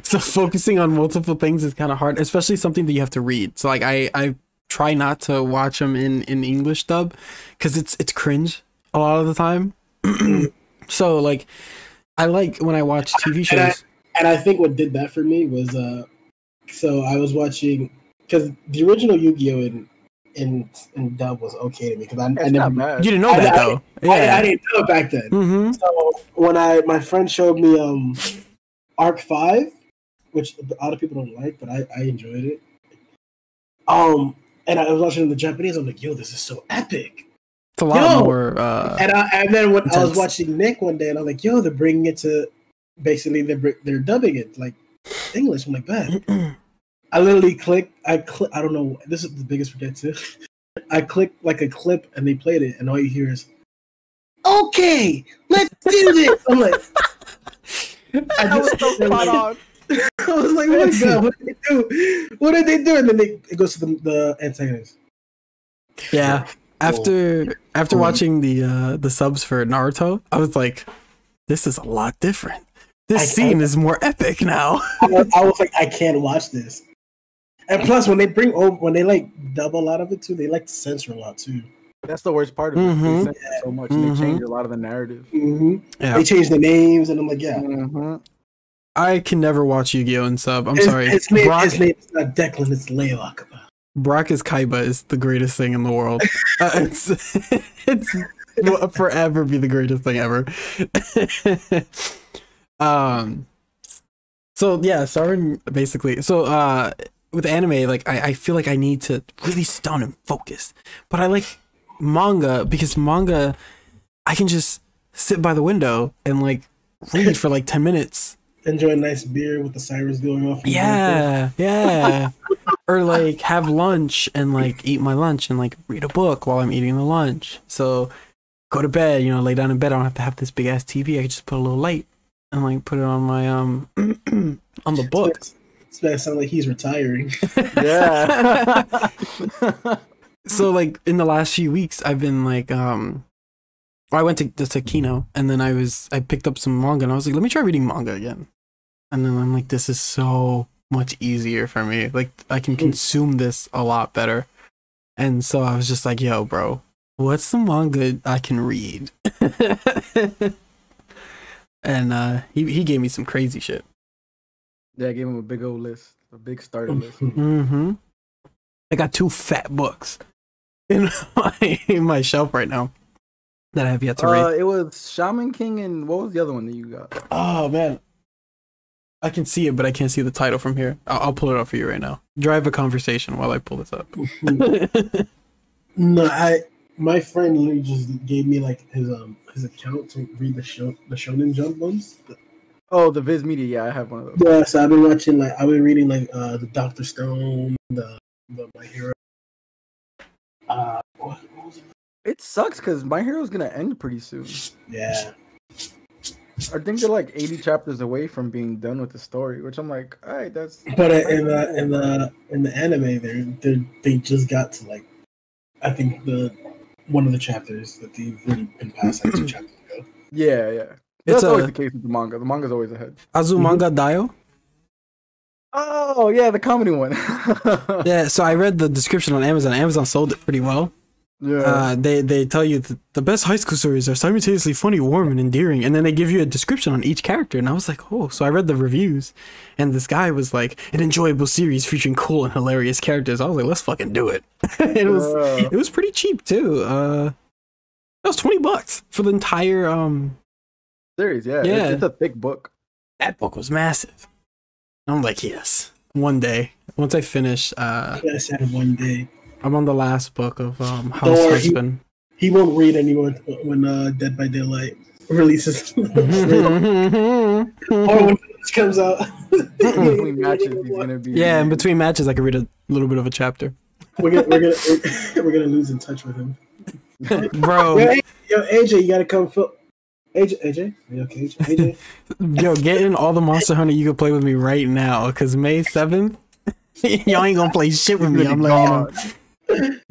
So focusing on multiple things is kind of hard, especially something that you have to read. So like I try not to watch them in English dub because it's cringe a lot of the time. So like I like when I watch TV shows. And I think what did that for me was so I was watching because the original Yu-Gi-Oh in dub was okay to me because I never you didn't know that though. I didn't know it back then. Mm-hmm. So when my friend showed me Arc 5, which a lot of people don't like, but I enjoyed it. And I was watching in the Japanese. I'm like, yo, this is so epic. It's a lot more. And then when I was watching Nick one day, and I'm like, yo, they're bringing it to basically they're dubbing it like English. I'm like, man. I literally clicked. I don't know. This is the biggest forget too. I clicked like a clip, and they played it, and all you hear is, "Okay, let's do this." I'm like, I was so spot on. I was like, "Oh my god, what did they do? What did they do?" And then it goes to the antagonist. Yeah. After watching the subs for Naruto, I was like, "This is a lot different. This scene is more epic now." I was like, I can't watch this. And plus, when they like dub a lot of it too, they like to censor a lot too. That's the worst part of it. Mm-hmm. They censor so much, and they change a lot of the narrative. Mm-hmm. Yeah. They change the names, and I'm like, yeah. Mm-hmm. I can never watch Yu-Gi-Oh! In sub. I'm sorry. His name is not Declan, it's Leo Akaba. Brock's Kaiba is the greatest thing in the world. It's will forever be the greatest thing ever. So yeah, Starwind basically. So with anime, like I feel like I need to really sit down and focus. But I like manga because manga, I can just sit by the window and like read for like 10 minutes. Enjoy a nice beer with the sirens going off. Yeah. Or like have lunch and like eat my lunch and like read a book while I'm eating the lunch. So go to bed, lay down in bed. I don't have to have this big ass TV. I can just put a little light and like put it on my on the book. This man sounds like he's retiring. Yeah. So like in the last few weeks, I've been like I went to Kino and then I picked up some manga and I was like, let me try reading manga again. And then I'm like, this is so much easier for me. Like I can consume this a lot better. And so I was just like, yo, bro, what's some manga I can read? And he gave me some crazy shit. Yeah, I gave him a big old list, a big starter list. Mm-hmm. I got 2 fat books in my shelf right now that I have yet to read. It was Shaman King and what was the other one that you got? Oh man, I can see it, but I can't see the title from here. I'll pull it up for you right now. Drive a conversation while I pull this up. No, my friend literally just gave me like his account to read the Shonen Jump ones. Oh, the Viz Media. Yeah, I have one of those. Yeah, so I've been reading like the Dr. Stone, the My Hero. What was it? It sucks because My Hero's gonna end pretty soon. Yeah. I think they're like 80 chapters away from being done with the story, which I'm like, all right, that's. But in the anime, they just got to like, I think one of the chapters that they've already been past like 2 chapters ago. Yeah. That's always the case with the manga. The manga's always ahead. Azumanga Daioh? Oh, yeah, the comedy one. Yeah, so I read the description on Amazon. Amazon sold it pretty well. Yeah. They tell you the best high school stories are simultaneously funny, warm, and endearing, and then they give you a description on each character. And I was like, oh. So I read the reviews, and this guy was like, an enjoyable series featuring cool and hilarious characters. I was like, let's fucking do it. It was pretty cheap too. That was $20 for the entire series. Yeah. It's a thick book. That book was massive. I'm like, yes, one day once I finish. I said one day. I'm on the last book of House Husband. He won't read anymore when Dead by Daylight. releases. Or when it comes out. Between matches, he's gonna be. Yeah, in between matches, I could read a little bit of a chapter. We're gonna lose in touch with him, bro. Yo, AJ, you gotta come. AJ, you okay? AJ, yo, get in all the Monster Hunter you could play with me right now, because May 7th, y'all ain't gonna play shit with me. I'm like,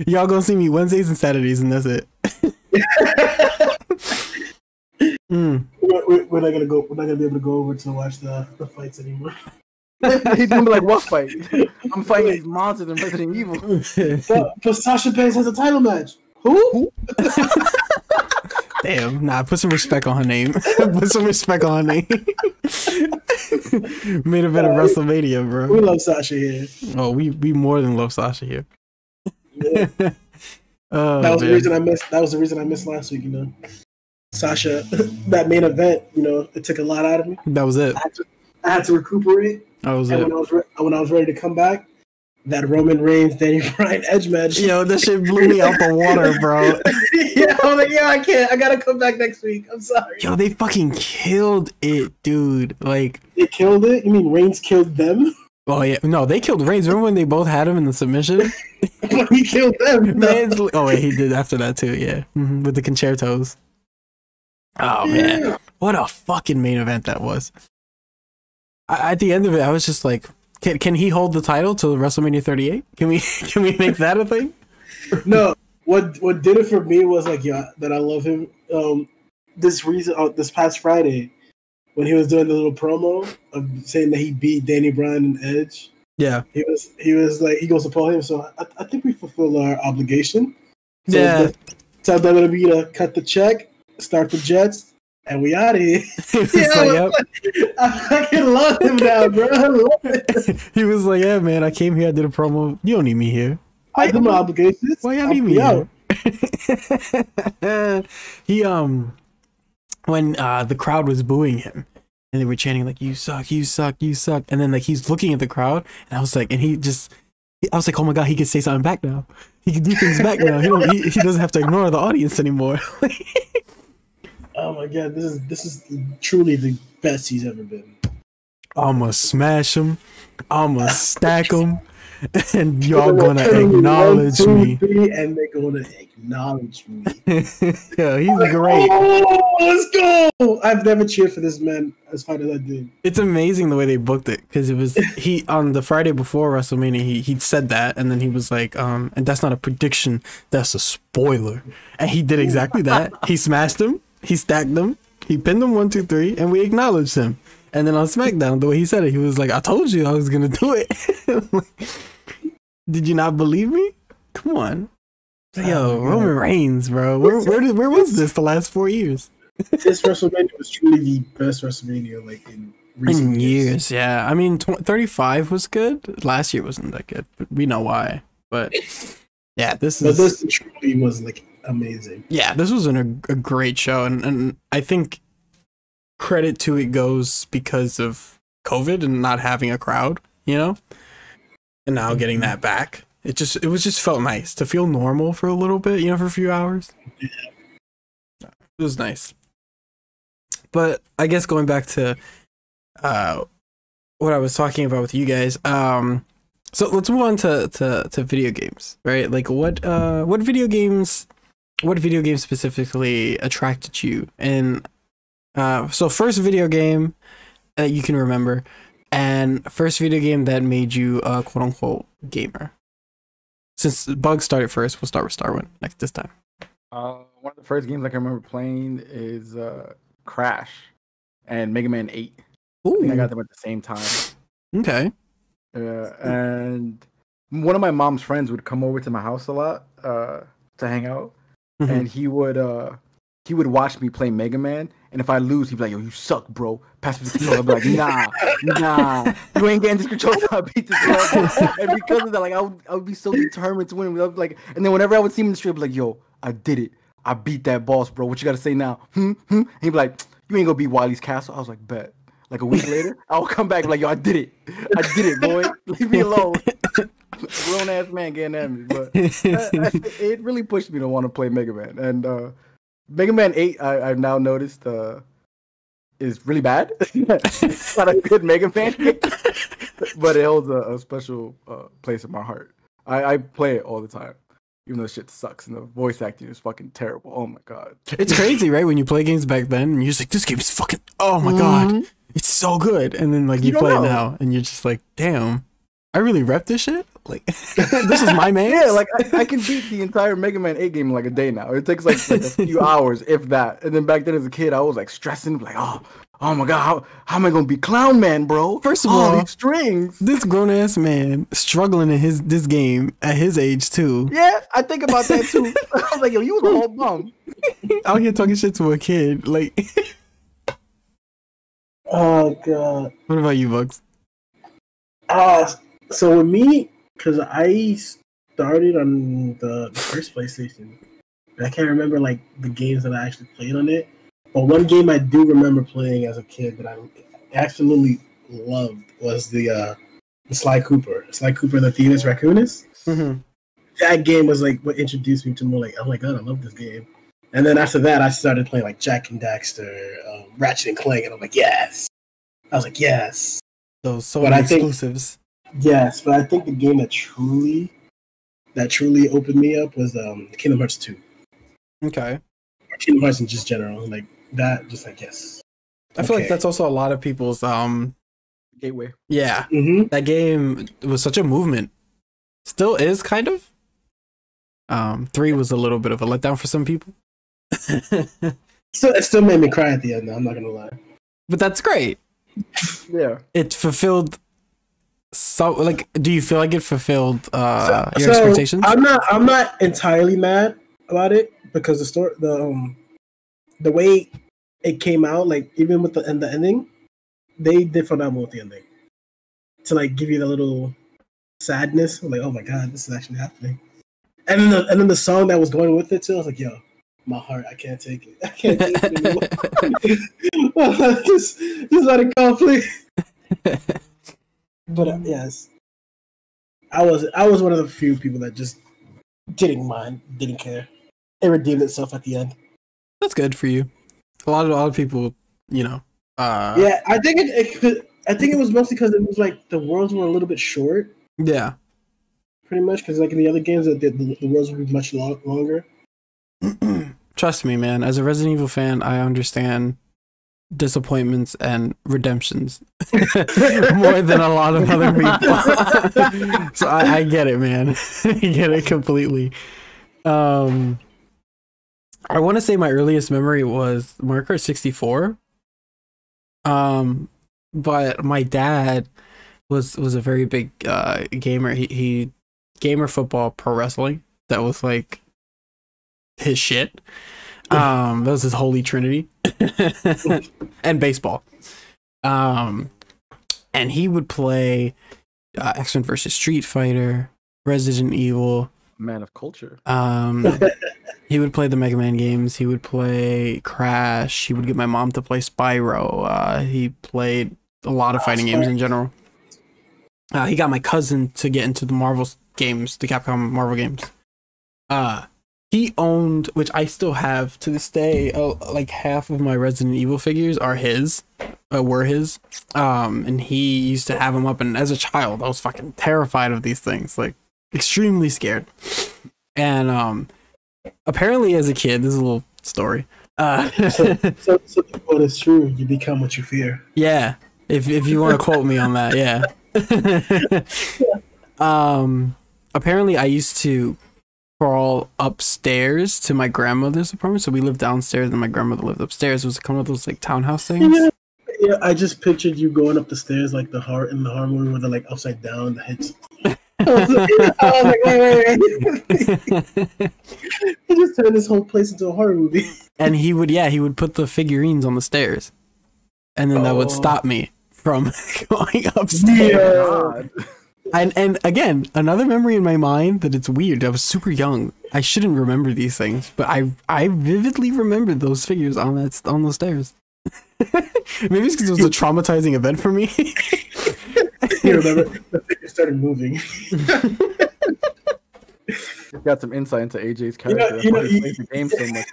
y'all gonna see me Wednesdays and Saturdays, and that's it. We're not gonna go. We're not gonna be able to go over to watch the fights anymore. He's gonna be like, what fight? I'm fighting these monsters in Resident Evil. But Sasha Banks has a title match. Who? Damn, nah, put some respect on her name. Put some respect on her name. Made a better WrestleMania, bro. We love Sasha here. Oh, we more than love Sasha here. Yeah. That was the reason I missed. That was the reason I missed last week. You know, Sasha, that main event. You know, it took a lot out of me. That was it. I had to recuperate. That was it. When I was ready to come back, that Roman Reigns, Daniel Bryan Edge match. Yo, that shit blew me out the water, bro. Yeah, I was like, I can't. I gotta come back next week. I'm sorry. Yo, they fucking killed it, dude. Like, they killed it. You mean Reigns killed them? Oh yeah, no, they killed Reigns. Remember when they both had him in the submission? But he killed them. No. Oh wait, he did after that too. Yeah, with the concertos. Oh man, what a fucking main event that was. At the end of it, I was just like, can he hold the title till WrestleMania 38? Can we make that a thing? No. What did it for me was like, yeah, that I love him. This past Friday, when he was doing the little promo of saying that he beat Danny Bryan and Edge. Yeah. He was like, he goes to pull him. So I think we fulfilled our obligation. So yeah. Tell WWE to cut the check, start the jets, and we out of here. I can love him now, bro. I love it. He was like, yeah, man, I came here, I did a promo. You don't need me here. I do my obligations. Why y'all need me here? He when the crowd was booing him and they were chanting like, you suck, you suck, you suck, and then like he's looking at the crowd and I was like, I was like, oh my god, he can say something back now. He can do things back now. He doesn't have to ignore the audience anymore. Oh my god, this is truly the best he's ever been. I'ma smash him. I'ma stack him. And y'all gonna acknowledge me. And they're gonna acknowledge me. Yeah, he's great. Oh, let's go! I've never cheered for this man as hard as I did. It's amazing the way they booked it, because it was he on the Friday before WrestleMania. He said that, and then he was like, and that's not a prediction, that's a spoiler. And he did exactly that. He smashed him. He stacked him. He pinned him 1, 2, 3, and we acknowledged him. And then on SmackDown, the way he said it, he was like, I told you I was going to do it. Did you not believe me? Come on. Yo, Roman Reigns, bro. Where was this the last 4 years? This WrestleMania was truly the best WrestleMania like in recent years. Yeah. I mean, 35 was good. Last year wasn't that good. But we know why. But yeah, this truly was like amazing. Yeah, this was a great show. And I think credit to it goes because of COVID and not having a crowd, you know, and now getting that back. It just felt nice to feel normal for a little bit, you know, for a few hours. Yeah. It was nice. But I guess going back to what I was talking about with you guys, so let's move on to video games, right? Like what video games specifically attracted you? And so first video game that you can remember, and first video game that made you a quote unquote gamer. Since Bugz started first, we'll start with StarWind this time. One of the first games I can remember playing is Crash and Mega Man 8. Ooh. I think I got them at the same time. Okay. And one of my mom's friends would come over to my house a lot to hang out, and he would watch me play Mega Man, and if I lose, he'd be like, "Yo, you suck, bro. Pass me the controller." I'd be like, "Nah, you ain't getting this controller till I beat this level." And because of that, like, I would be so determined to win. I would like, and then whenever I would see him in the street, I'd be like, "Yo, I did it. I beat that boss, bro. What you got to say now?" And he'd be like, "You ain't gonna beat Wily's castle." I was like, "Bet." Like a week later, I'll come back like, "Yo, I did it, boy. Leave me alone." Grown ass man getting at me, but it really pushed me to want to play Mega Man. And Mega Man 8, I've now noticed is really bad. It's not a good Mega Man game, but it holds a special place in my heart. I play it all the time, even though shit sucks and the voice acting is fucking terrible. Oh my god. It's crazy, right? When you play games back then and you're just like, this game is fucking, oh my god, it's so good. And then like you play it now and you're just like, damn, I really rep this shit? Like, this is my man? Yeah, like I can beat the entire Mega Man 8 game in like a day now. It takes like a few hours, if that. And then back then as a kid, I was like stressing, like, oh my god, how am I gonna be Clown Man, bro? First of all, these strings. This grown ass man struggling in this game at his age too. Yeah, I think about that too. I was like, yo, you was a whole bum. Out here talking shit to a kid, like. Oh god. What about you, Bugz? So with me, because I started on the first PlayStation, I can't remember like the games that I actually played on it. But one game I do remember playing as a kid that I absolutely loved was the Sly Cooper and the Thieves Raccoonist. Mm-hmm. That game was like what introduced me to more like, oh my god, I love this game. And then after that, I started playing like Jak and Daxter, Ratchet and Clank, and I'm like, yes. I was like, yes. Those Sony exclusives. Yes, but I think the game that truly opened me up was Kingdom Hearts 2. Okay. Or Kingdom Hearts in just general, like that. Just like yes. I feel like that's also a lot of people's gateway. Yeah, that game was such a movement. Still is kind of. 3 was a little bit of a letdown for some people. So it still made me cry at the end, though, I'm not gonna lie. But that's great. Yeah, it fulfilled. So, like, do you feel like it fulfilled your expectations? I'm not entirely mad about it because the way it came out, like even with the ending, they did phenomenal with the ending. To like give you the little sadness, like oh my god, this is actually happening. And then the song that was going with it too, I was like, yo, my heart, I can't take it. I can't take it anymore. just let it go, please. But yes, I was one of the few people that just didn't mind, didn't care. It redeemed itself at the end. That's good for you. A lot of people, you know. Yeah, I think it was mostly because it was like the worlds were a little bit short. Yeah, pretty much because like in the other games, the worlds would be much longer. Trust me, man. As a Resident Evil fan, I understand disappointments and redemptions more than a lot of other people. So I get it, man. I get it completely. I want to say my earliest memory was Mario Kart 64. But my dad was a very big gamer. He gamer, football, pro wrestling. That was like his shit. That was his holy trinity. And baseball. And he would play X-Men versus Street Fighter, Resident Evil. Man of culture. He would play the Mega Man games. He would play Crash. He would get my mom to play Spyro. He played a lot of fighting games in general. He got my cousin to get into the Marvel games, the Capcom Marvel games. He owned, which I still have to this day, like half of my Resident Evil figures are his, were his. And he used to have them up, and as a child, I was fucking terrified of these things, like extremely scared. And apparently as a kid, this is a little story. So what is true, you become what you fear. Yeah, if you want to quote me on that, yeah. Apparently I used to crawl upstairs to my grandmother's apartment. So we lived downstairs and my grandmother lived upstairs. It was one of those like townhouse things. Yeah, I just pictured you going up the stairs like the horror movie where they're like upside down, the heads. I was like, wait. He just turned this whole place into a horror movie. And he would put the figurines on the stairs. And then that would stop me from going upstairs. Yeah. And again, another memory in my mind that it's weird. I was super young. I shouldn't remember these things, but I vividly remember those figures on those stairs. Maybe it's because it was a traumatizing event for me. You remember the figure started moving. got some insight into AJ's character. He plays the game so much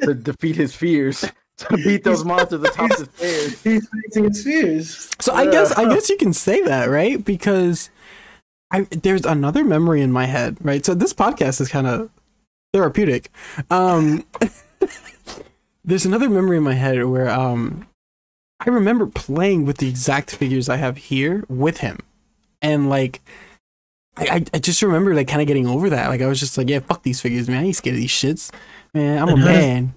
to defeat his fears, to beat those monsters atop the stairs. He's facing his fears. So I guess you can say that, right? Because there's another memory in my head, right? So this podcast is kind of therapeutic. There's another memory in my head where I remember playing with the exact figures I have here with him, and like I just remember like kind of getting over that. Like I was just like, yeah, fuck these figures, man. I ain't scared of these shits, man. I'm a man.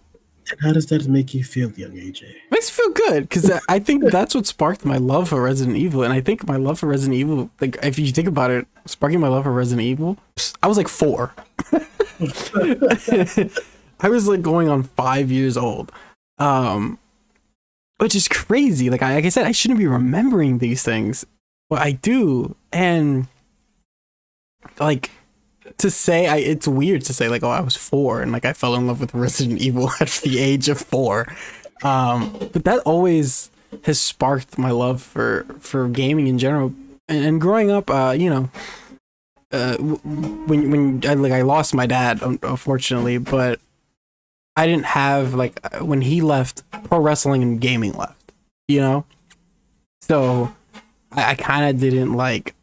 And how does that make you feel, young AJ? Makes me feel good, because I think that's what sparked my love for Resident Evil. And I think my love for Resident Evil, like if you think about it, sparking my love for Resident Evil, I was like 4. I was like going on 5 years old, which is crazy. Like I said, I shouldn't be remembering these things, but I do. And like to say, it's weird to say like, oh, I was 4 and like I fell in love with Resident Evil at the age of 4. But that always has sparked my love for gaming in general. And growing up, you know, when I lost my dad, unfortunately, but I didn't have, like, when he left, pro wrestling and gaming left, you know? So I kind of didn't like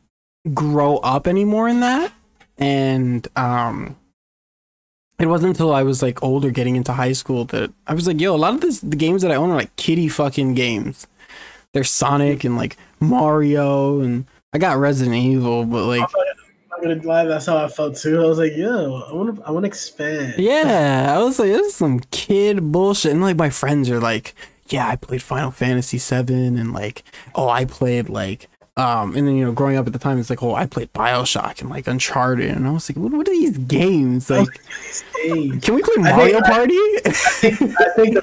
grow up anymore in that. And it wasn't until I was like older, getting into high school, that I was like, yo, a lot of the games that I own are like kiddie fucking games. There's Sonic and like Mario, and I got Resident Evil, but like, I'm gonna lie, that's how I felt too. I was like, yo, I want to expand. Yeah, I was like, this is some kid bullshit. And like my friends are like, yeah, I played Final Fantasy 7, and like, oh, I played like and then, you know, growing up at the time, it's like, oh, I played BioShock and like Uncharted, and I was like, what are these games? Like, can we play Mario Party? I think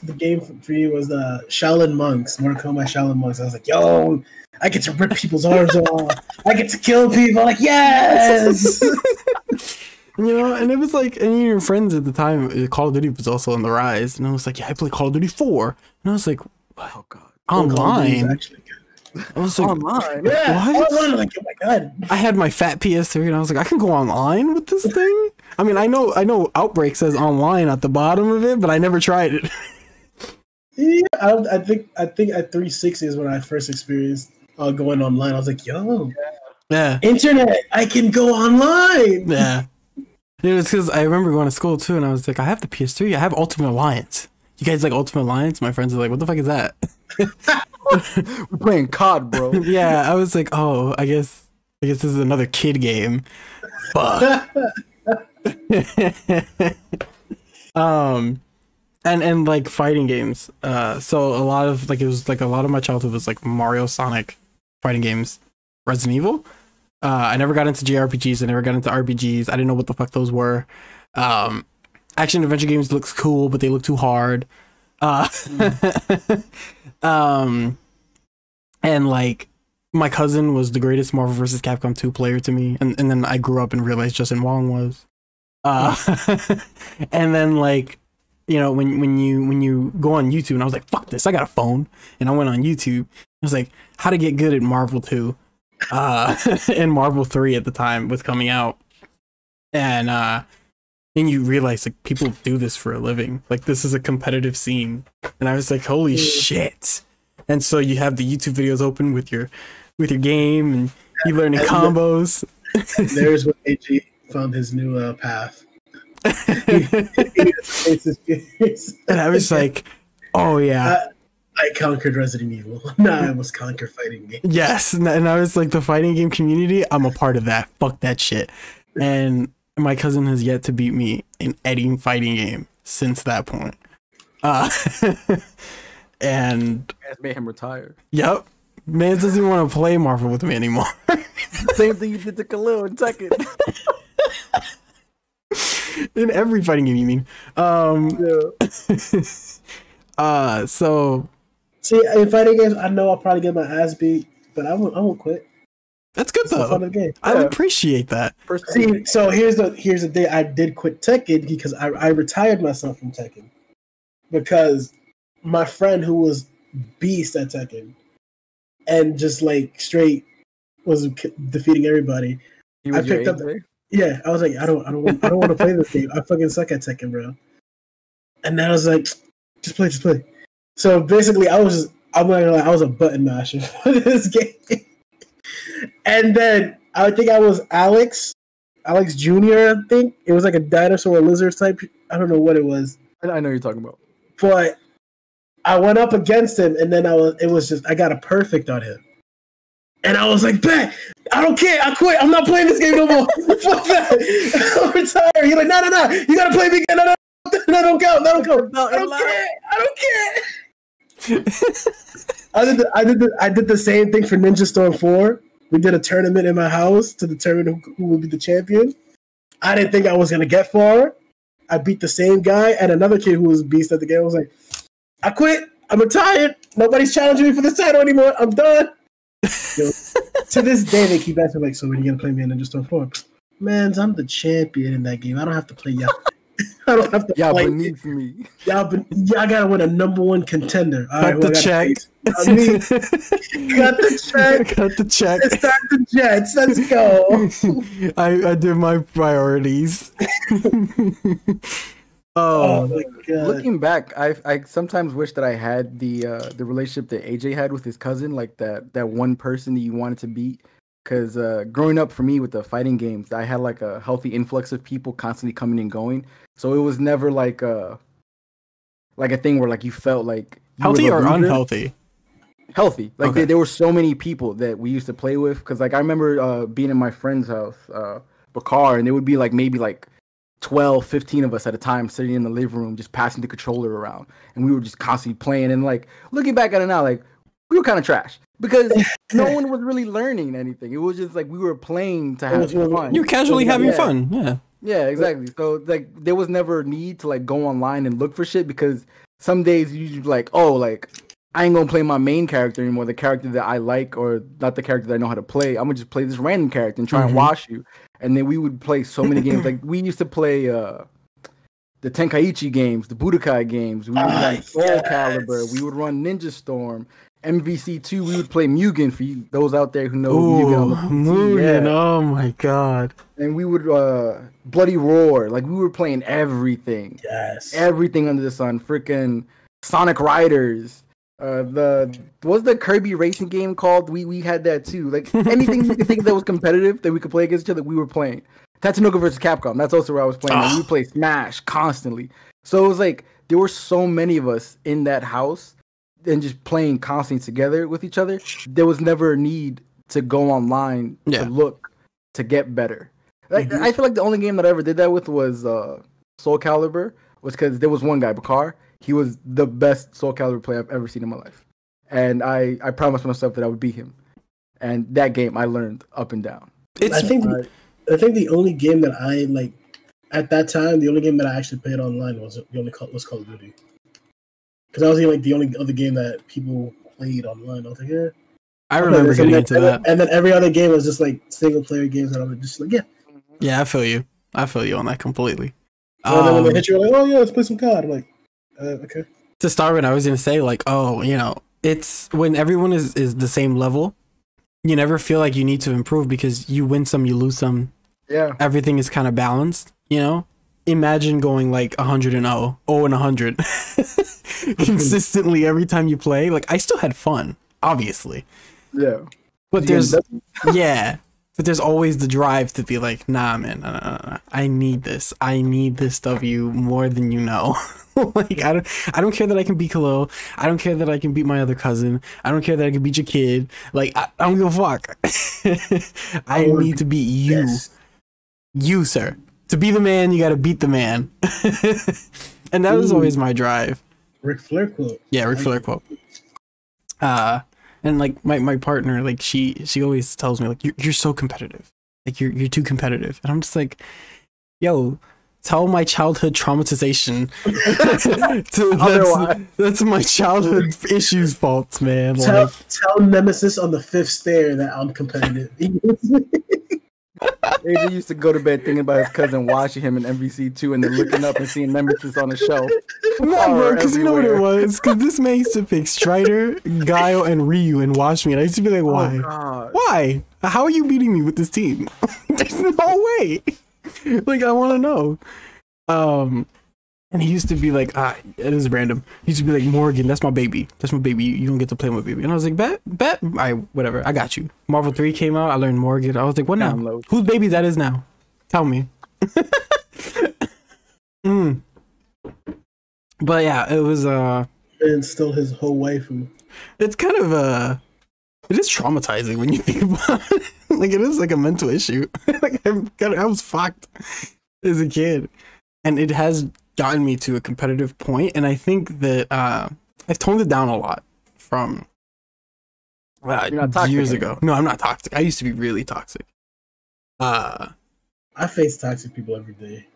the game for you was Shaolin Monks, Mortal Kombat Shaolin Monks. I was like, yo, I get to rip people's arms off. I get to kill people. Like, yes. You know, and it was like, and your friends at the time, Call of Duty was also on the rise, and I was like, yeah, I played Call of Duty 4, and I was like, oh god, online. Actually good. I was like, online? Yeah, what? Online, like, oh my god. I had my fat PS3, and I was like, I can go online with this thing? I mean, I know Outbreak says online at the bottom of it, but I never tried it. Yeah, I think at 360 is when I first experienced going online. I was like, yo, yeah, internet, I can go online. Yeah. It was because I remember going to school too, and I was like, I have the PS3, I have Ultimate Alliance. You guys like Ultimate Alliance? My friends are like, what the fuck is that? We're playing COD, bro. Yeah, I was like, oh, I guess this is another kid game. Fuck. And like fighting games. So a lot of my childhood was like Mario, Sonic, fighting games, Resident Evil. I never got into JRPGs. I never got into RPGs. I didn't know what the fuck those were. Action adventure games looks cool, but they look too hard. And like my cousin was the greatest Marvel vs. Capcom 2 player to me, and then I grew up and realized Justin Wong was. And then like, you know, when you go on YouTube, and I was like, fuck this, I got a phone, and I went on YouTube. I was like, how to get good at Marvel 2, and Marvel 3 at the time was coming out, and then you realize like people do this for a living, like this is a competitive scene, and I was like, holy shit. And so you have the YouTube videos open with your game, and you learning combos. There's where AG found his new path. And I was like, oh yeah, I conquered Resident Evil. Now I must conquer fighting games. Yes, and I was like, the fighting game community, I'm a part of that. Fuck that shit. And my cousin has yet to beat me in any fighting game since that point. And that's made him retire. Yep. Man doesn't even want to play Marvel with me anymore. Same thing you did to Khalil in Tekken. In every fighting game, you mean? Yeah. So see, in fighting games, I know I'll probably get my ass beat, but I won't quit. That's good though. Fun of the game. I appreciate that. See, so here's the day I did quit Tekken, because I retired myself from Tekken because my friend who was beast at Tekken and just like straight was defeating everybody. I picked up. Yeah, I was like, I don't want to play this game. I fucking suck at Tekken, bro. And then I was like, just play. So basically, I'm not gonna lie, I was a button masher for this game. And then I think I was Alex Jr. I think it was like a dinosaur or lizard type. I don't know what it was. I know what you're talking about. But I went up against him, and then I got a perfect on him. And I was like, bet, I don't care, I quit, I'm not playing this game no more. Fuck that, I'm retired. He's like, no, you gotta play me again, no, don't go. I don't care. I did the same thing for Ninja Storm 4. We did a tournament in my house to determine who would be the champion. I didn't think I was gonna get far. I beat the same guy, and another kid who was a beast at the game. I was like, I quit, I'm retired, nobody's challenging me for this title anymore, I'm done. Yo, to this day, they keep asking like, so when are you gonna play me in Ninja Storm 4? Man, I'm the champion in that game. I don't have to play y'all. I don't have to play beneath me. Y'all gotta win a #1 contender. All got right, the check. Got the check. Got the check. Let's start the Jets. Let's go. I did my priorities. Oh my god! Looking back, I sometimes wish that I had the relationship that AJ had with his cousin, like that one person that you wanted to beat. Because growing up for me with the fighting games, I had like a healthy influx of people constantly coming and going, so it was never like a thing where like you felt like you healthy or unhealthy. Healthy, like Okay. there were so many people that we used to play with. Because like I remember being in my friend's house, Bakar, and there would be like maybe like 12, 15 of us at a time sitting in the living room just passing the controller around, and we were just constantly playing. And like looking back at it now, like we were kind of trash because no one was really learning anything. It was just like we were playing to have fun. You're casually having fun. Yeah, exactly. So like there was never a need to like go online and look for shit, because some days you like, oh, like I ain't gonna play my main character anymore, the character that I like, or not the character that I know how to play. I'm gonna just play this random character and try and wash you. And then we would play so many games. Like we used to play the Tenkaichi games, the Budokai games. We would run Soul Calibur. We would run Ninja Storm. MVC2, we would play Mugen, for you, those out there who know Mugen on the PC. Mugen, oh my god. And we would Bloody Roar. Like we were playing everything. Yes. Everything under the sun. Freaking Sonic Riders. What's the Kirby racing game called? We had that too. Like anything you could think that was competitive that we could play against each other, we were playing. Tatsunoko versus Capcom. That's also where I was playing. Like, we played Smash constantly. So it was like there were so many of us in that house and just playing constantly together with each other. There was never a need to go online to look to get better. Like I feel like the only game that I ever did that with was Soul Calibur, was because there was one guy, Bakar. He was the best Soul Calibur player I've ever seen in my life. And I promised myself that I would beat him. And that game I learned up and down. I think the only game that I like at that time, the only game that I actually played online was Call of Duty. Because I was like the only other game that people played online. I was like, yeah. I remember getting into that. And then every other game was just like single player games that I was just like, yeah. Yeah, I feel you. I feel you on that completely. And then when they hit you, like, oh yeah, let's play some COD. I'm like, okay. To start with, I was gonna say like, oh, you know, it's when everyone is the same level, you never feel like you need to improve because you win some, you lose some. Yeah. Everything is kind of balanced, you know? Imagine going like 100 and 0 and 100 consistently every time you play. Like I still had fun, obviously. Yeah. But there's but there's always the drive to be like, nah, man, nah. I need this of you more than you know. Like I don't care that I can beat Khalil. I don't care that I can beat my other cousin. I don't care that I can beat your kid. Like I don't give a fuck. I need to beat you. Yes. You, sir. To be the man, you gotta beat the man. And that was always my drive. Ric Flair quote. Yeah, Ric Flair quote. And like my partner, like she always tells me like you're so competitive. Like you're too competitive. And I'm just like, yo, tell my childhood traumatization. That's my childhood issues faults, man. Tell Nemesis on the 5th stair that I'm competitive. AJ used to go to bed thinking about his cousin watching him in MVC2 and then looking up and seeing Nemesis on the shelf. No, bro, because you know what it was? Because this man used to pick Strider, Guile, and Ryu and watch me. And I used to be like, why? Oh, why? How are you beating me with this team? There's no way. Like, I want to know. And he used to be like, it is random. He used to be like, Morgan, that's my baby. That's my baby. You don't get to play my baby. And I was like, bet. Whatever. I got you. Marvel 3 came out. I learned Morgan. I was like, what now? Download. Whose baby that is now? Tell me. But yeah, it was and still his whole waifu. It's kind of it is traumatizing when you think about it. Like, it is like a mental issue. Like, I was fucked as a kid, and it has gotten me to a competitive point. And I think that I've toned it down a lot from years ago. No, I'm not toxic. I used to be really toxic. I face toxic people every day.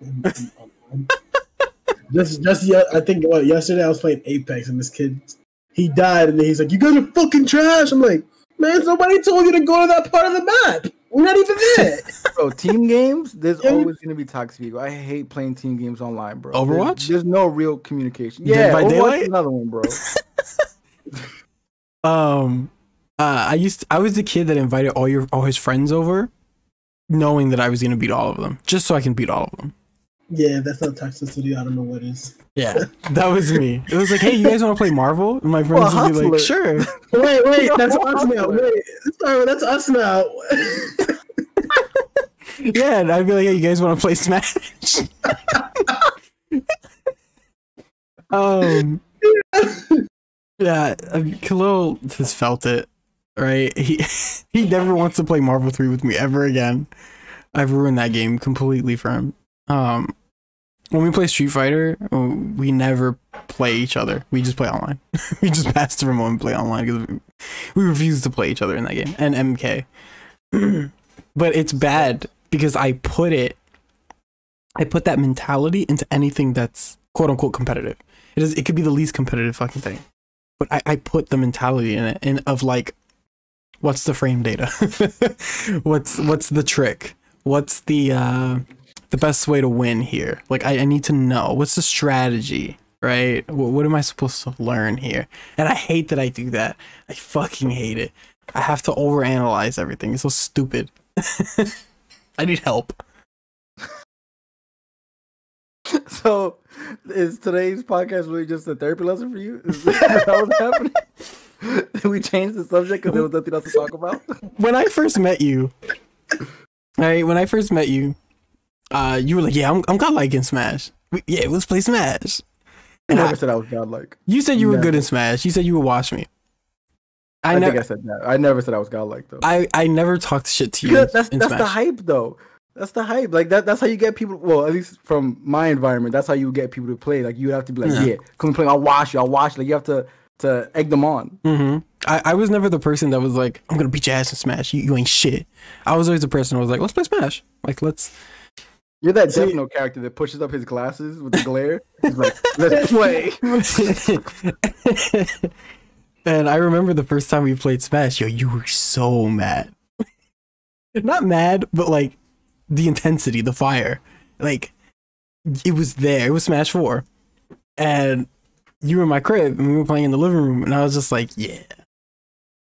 I think yesterday I was playing Apex and this kid, he died and then he's like, "You guys are fucking trash." I'm like, man, nobody told you to go to that part of the map. We're not even there. Bro, team games, there's always gonna be toxic people. I hate playing team games online, bro. Overwatch? There's no real communication. Yeah, by Overwatch Daylight? is another one, bro. I was the kid that invited all his friends over, knowing that I was gonna beat all of them, just so I can beat all of them. Yeah, that's not toxicity. I don't know what is. Yeah, that was me. It was like, hey, you guys want to play Marvel? And my friends would be like, sure. Wait, that's us now. Wait, sorry, that's us now. Yeah, and I'd be like, hey, you guys want to play Smash? Yeah, Khalil has felt it, right? He never wants to play Marvel 3 with me ever again. I've ruined that game completely for him. When we play Street Fighter, we never play each other. We just play online. We just pass the remote and play online because we refuse to play each other in that game. And MK. But it's bad because I put that mentality into anything that's quote unquote competitive. It could be the least competitive fucking thing. But I put the mentality in it of like, what's the frame data? What's the trick? What's the best way to win here? Like, I need to know what's the strategy, right? What am I supposed to learn here? And I hate that I do that. I fucking hate it. I have to overanalyze everything. It's so stupid. I need help. So, is today's podcast really just a therapy lesson for you? Is that what's happening? Did we change the subject because there was nothing else to talk about? When I first met you, you were like, yeah, I'm godlike in Smash. Yeah, let's play Smash. And I never said I was godlike. You said you were good in Smash. You said you would watch me. I think I said that. I never said I was godlike though. I never talked shit to you. Because that's the hype though. That's the hype. Like that's how you get people. Well, at least from my environment, that's how you get people to play. Like you have to be like, yeah, come play. I'll watch you. Like you have to egg them on. Mm-hmm. I was never the person that was like, I'm gonna beat your ass in Smash. You ain't shit. I was always the person who was like, let's play Smash. Like let's. You're that Death Note character that pushes up his glasses with the glare. He's like, let's play. And I remember the first time we played Smash, you were so mad. Not mad, but like the intensity, the fire. Like it was there. It was Smash 4. And you were in my crib and we were playing in the living room and I was just like, yeah,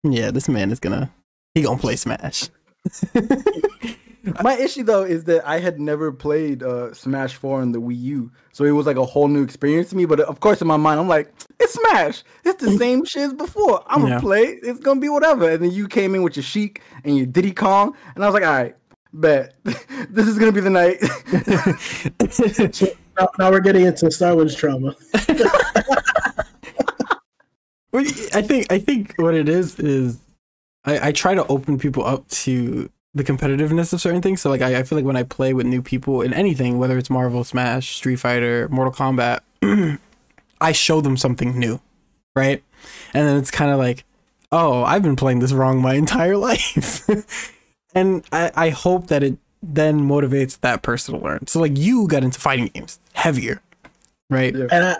this man is gonna play Smash. My issue though is that I had never played Smash 4 on the Wii U, so it was like a whole new experience to me. But of course, in my mind, I'm like, it's Smash. It's the same shit as before. I'm gonna play. It's gonna be whatever. And then you came in with your Sheik and your Diddy Kong, and I was like, all right, bet this is gonna be the night. Now we're getting into StarWind's trauma. I think what it is I try to open people up to the competitiveness of certain things. So like I feel like when I play with new people in anything, whether it's Marvel, Smash, Street Fighter, Mortal Kombat, I show them something new, right? And then it's kind of like, oh, I've been playing this wrong my entire life. And I hope that it then motivates that person to learn. So like you got into fighting games heavier, right? Yeah. And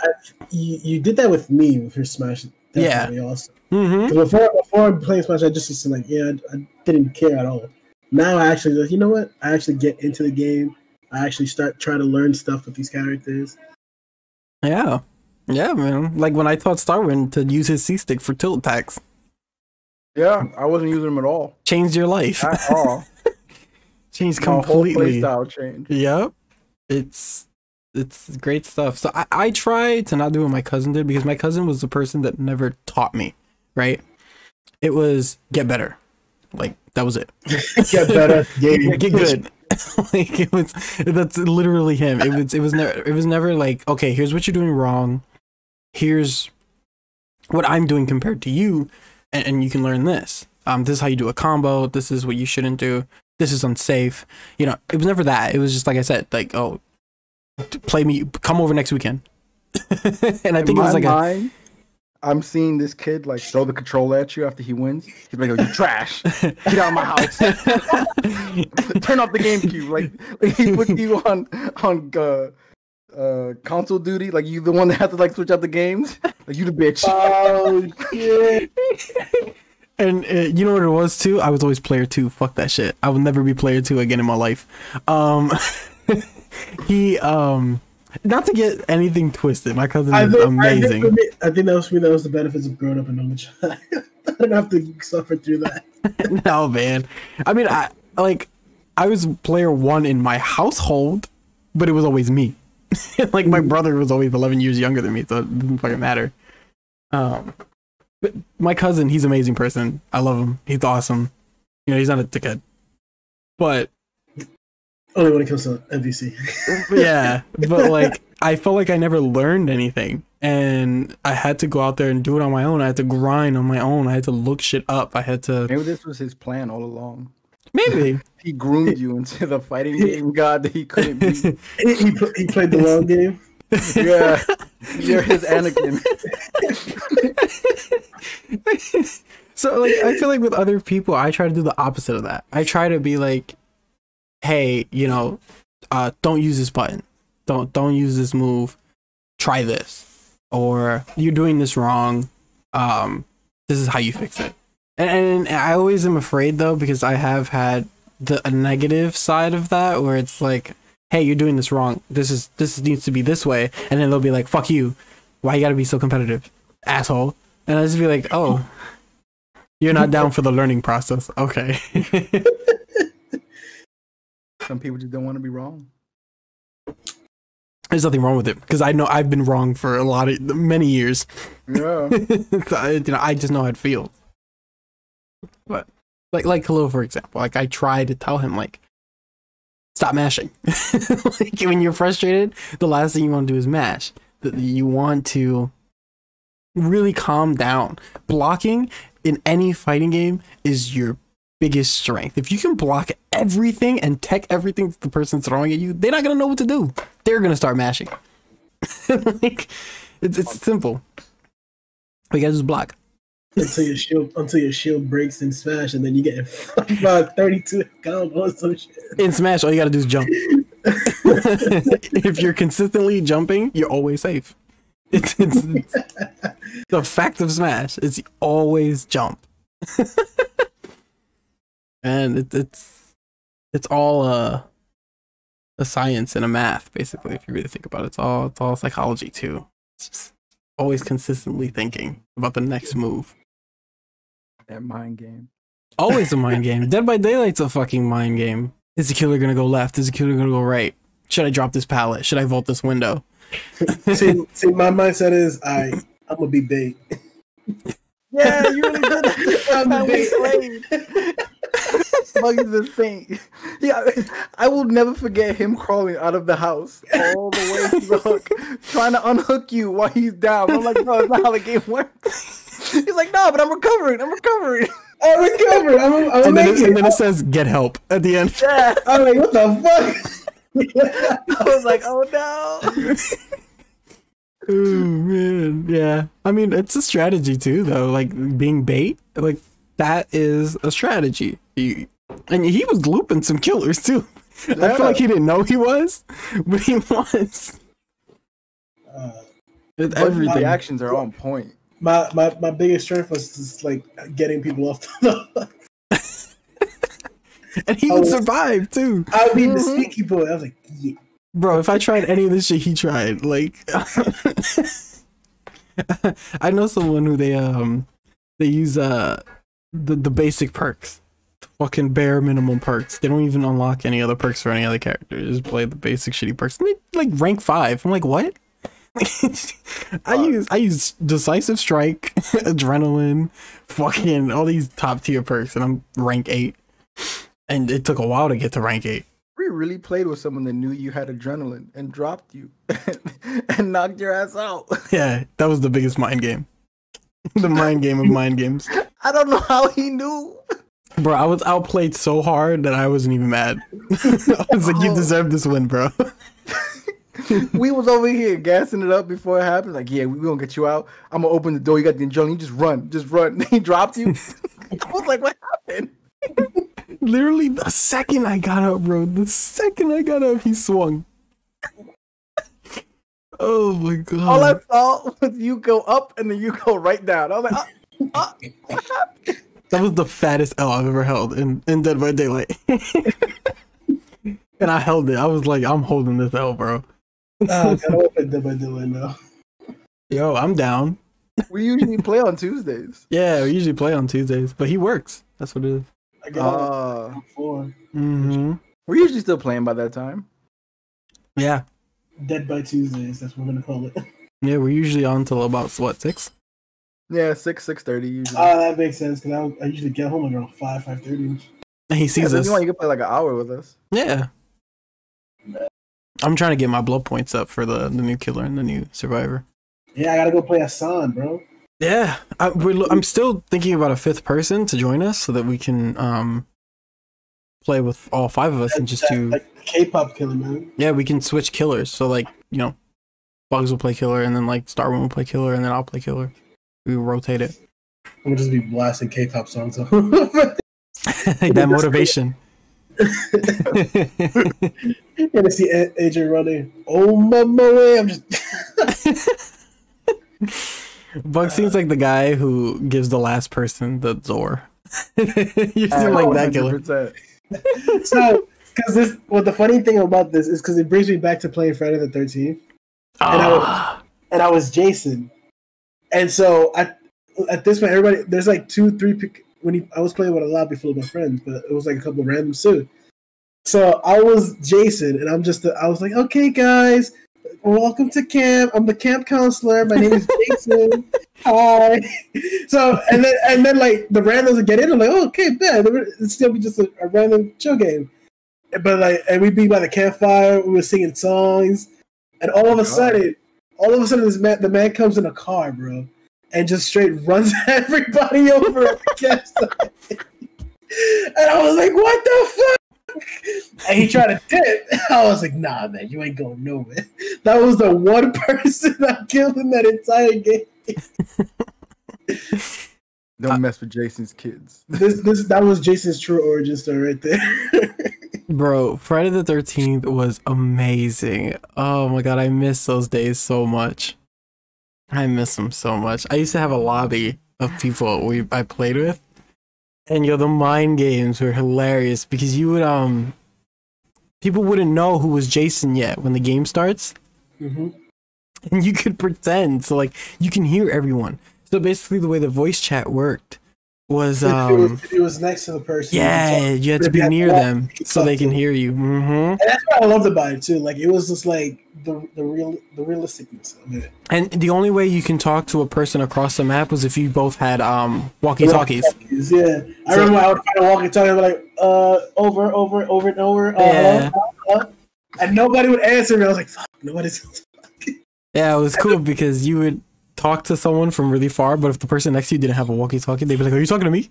you did that with me with your Smash. Definitely also. Mm-hmm. Before I played Smash, I just was like, I didn't care at all. Now I actually like, you know what? I actually get into the game. I actually start trying to learn stuff with these characters. Yeah, man. Like when I taught StarWind to use his C-stick for tilt attacks. Yeah, I wasn't using them at all. Changed your life. At all. Changed completely. Whole play style changed. Yep. It's great stuff. So I try to not do what my cousin did, because my cousin was the person that never taught me, right? It was get better. Like, that was it. Get better. Get good. Like, that's literally him. It was never like, okay, here's what you're doing wrong. Here's what I'm doing compared to you, and you can learn this. This is how you do a combo. This is what you shouldn't do. This is unsafe. You know, it was never that. It was just like I said, like, oh, play me, come over next weekend. And I think it was like I'm seeing this kid like throw the controller at you after he wins. He's like, "Oh, you trash! Get out of my house! Turn off the GameCube!" Like he puts you on console duty. Like you the one that has to like switch out the games. Like you the bitch. Oh shit! And you know what it was too? I was always player 2. Fuck that shit. I will never be player 2 again in my life. He not to get anything twisted. My cousin is amazing. I think that was the benefits of growing up an only child. I don't have to suffer through that. No, man. I mean, I was player 1 in my household, but it was always me. Like my brother was always 11 years younger than me, so it didn't fucking matter. But my cousin, he's an amazing person. I love him. He's awesome. You know, he's not a dickhead. But only when it comes to MVC. Yeah, but like I felt like I never learned anything, and I had to go out there and do it on my own. I had to grind on my own. I had to look shit up. I had to. Maybe this was his plan all along. Maybe he groomed you into the fighting game god that he couldn't be. He played the long game. Yeah, you're his Anakin. So like, I feel like with other people, I try to do the opposite of that. I try to be like, hey, you know, don't use this button. Don't use this move. Try this. Or you're doing this wrong. This is how you fix it. And I always am afraid though, because I have had a negative side of that where it's like, hey, you're doing this wrong. This needs to be this way. And then they'll be like, fuck you. Why you gotta be so competitive, asshole? And I just be like, oh, you're not down for the learning process. Okay. Some people just don't want to be wrong. There's nothing wrong with it, because I know I've been wrong for many years. Yeah. So, you know, I just know how it feels. But like Khalil, for example, like I try to tell him like, stop mashing. Like when you're frustrated, the last thing you want to do is mash. You want to really calm down. Blocking in any fighting game is your biggest strength. If you can block everything and tech everything the person's throwing at you, they're not gonna know what to do. They're gonna start mashing. Like it's simple. We gotta just block until your shield breaks in Smash, and then you get about 32 combos or some shit. In Smash, all you gotta do is jump. If you're consistently jumping, you're always safe. It's the fact of Smash. It's always jump. And it's all a science and a math, basically, if you really think about it. It's all psychology too. It's just always consistently thinking about the next move. That mind game. Always a mind game. Dead by Daylight's a fucking mind game. Is the killer gonna go left? Is the killer gonna go right? Should I drop this pallet? Should I vault this window? see, my mindset is I'm gonna be bait. Yeah, you really did it. Bugz is insane. Yeah, I will never forget him crawling out of the house all the way to the hook, trying to unhook you while he's down. I'm like, no, that's not how the game works. He's like, no, but I'm recovering. I'm recovered. And then it says, get help at the end. Yeah. I'm like, what the fuck? I was like, oh no. Oh man, yeah. I mean, it's a strategy too, though. Like being bait, like that is a strategy. And he was looping some killers too. Yeah. I feel like he didn't know he was, but he was. Everything. The actions are on point. My biggest strength was just like getting people off the hook. And he would survive too. I would be the sneaky boy. I was like, yeah. Bro, if I tried any of this shit he tried, like I know someone who they use the basic perks, the fucking bare minimum perks. They don't even unlock any other perks for any other character. They just play the basic shitty perks. And they like rank 5. I'm like, what? I use decisive strike, adrenaline, fucking all these top tier perks, and I'm rank 8. And it took a while to get to rank 8. We really played with someone that knew you had adrenaline and dropped you and knocked your ass out. Yeah, that was the biggest mind game. The mind game of mind games. I don't know how he knew. Bro, I was outplayed so hard that I wasn't even mad. I was like, you deserve this win, bro. We was over here gassing it up before it happened. Like, yeah, we gonna get you out. I'm gonna open the door. You got the adrenaline. You just run. He dropped you. I was like, what happened? Literally, the second I got up, bro. The second I got up, he swung. Oh my god! All I saw was you go up and then you go right down. I was like, what happened? That was the fattest L I've ever held in Dead by Daylight. And I held it. I was like, I'm holding this L, bro. I gotta open Dead by Daylight now. Yo, I'm down. We usually play on Tuesdays. Yeah, we usually play on Tuesdays, but he works. That's what it is. I got 4. We're usually still playing by that time. Yeah. Dead by Tuesdays. That's what we're gonna call it. Yeah, we're usually on till about what, 6? Yeah, 6:30 usually. That makes sense because I usually get home around 5:30. And he sees us. You can play like an hour with us. Yeah. I'm trying to get my blood points up for the new killer and the new survivor. Yeah, I gotta go play Hassan, bro. Yeah, I'm still thinking about a 5th person to join us so that we can play with all 5 of us and just do like K-pop killer, man. Yeah, we can switch killers. So like, you know, Bugz will play killer and then like StarWind will play killer and then I'll play killer. We rotate it. We'll just be blasting K-pop songs. That motivation. And I see AJ running. Oh my way! I'm just. Bugz seems like the guy who gives the last person the door. You seem like that killer. So, because this, well, the funny thing about this is because it brings me back to playing Friday the 13th, and I was Jason, and so at this point, everybody there's like 2-3 I was playing with a lobby full of my friends, but it was like a couple of randoms too. So I was Jason, and I was like, okay, guys. Welcome to camp. I'm the camp counselor. My name is Jason. Hi. So and then like the randoms would get in. I'm like, oh, okay, bad. It'd still be just a random chill game. But like, and we'd be by the campfire. We were singing songs, and all of a sudden, the man comes in a car, bro, and just straight runs everybody over at the campsite. And I was like, what the fuck? And he tried to dip. I was like, nah, man, you ain't going nowhere. That was the one person I killed in that entire game. Don't mess with Jason's kids. That was Jason's true origin story right there. Bro, Friday the 13th was amazing. Oh my god, I miss those days so much. I miss them so much. I used to have a lobby of people I played with. And yo, the mind games were hilarious because you would people wouldn't know who was Jason yet when the game starts. And you could pretend, so like you can hear everyone. So basically the way the voice chat worked was if it was next to the person. Yeah, you had to be near them so they can hear you. And that's what I loved about it too. Like it was just like the realisticness of it. And the only way you can talk to a person across the map was if you both had walkie-talkies. Yeah, I remember I would find a walkie-talkie. I'd be like, over and over. Yeah. And nobody would answer me. I was like, fuck, nobody's. Yeah, it was cool because you would talk to someone from really far, but if the person next to you didn't have a walkie-talkie, they'd be like, "Are you talking to me?"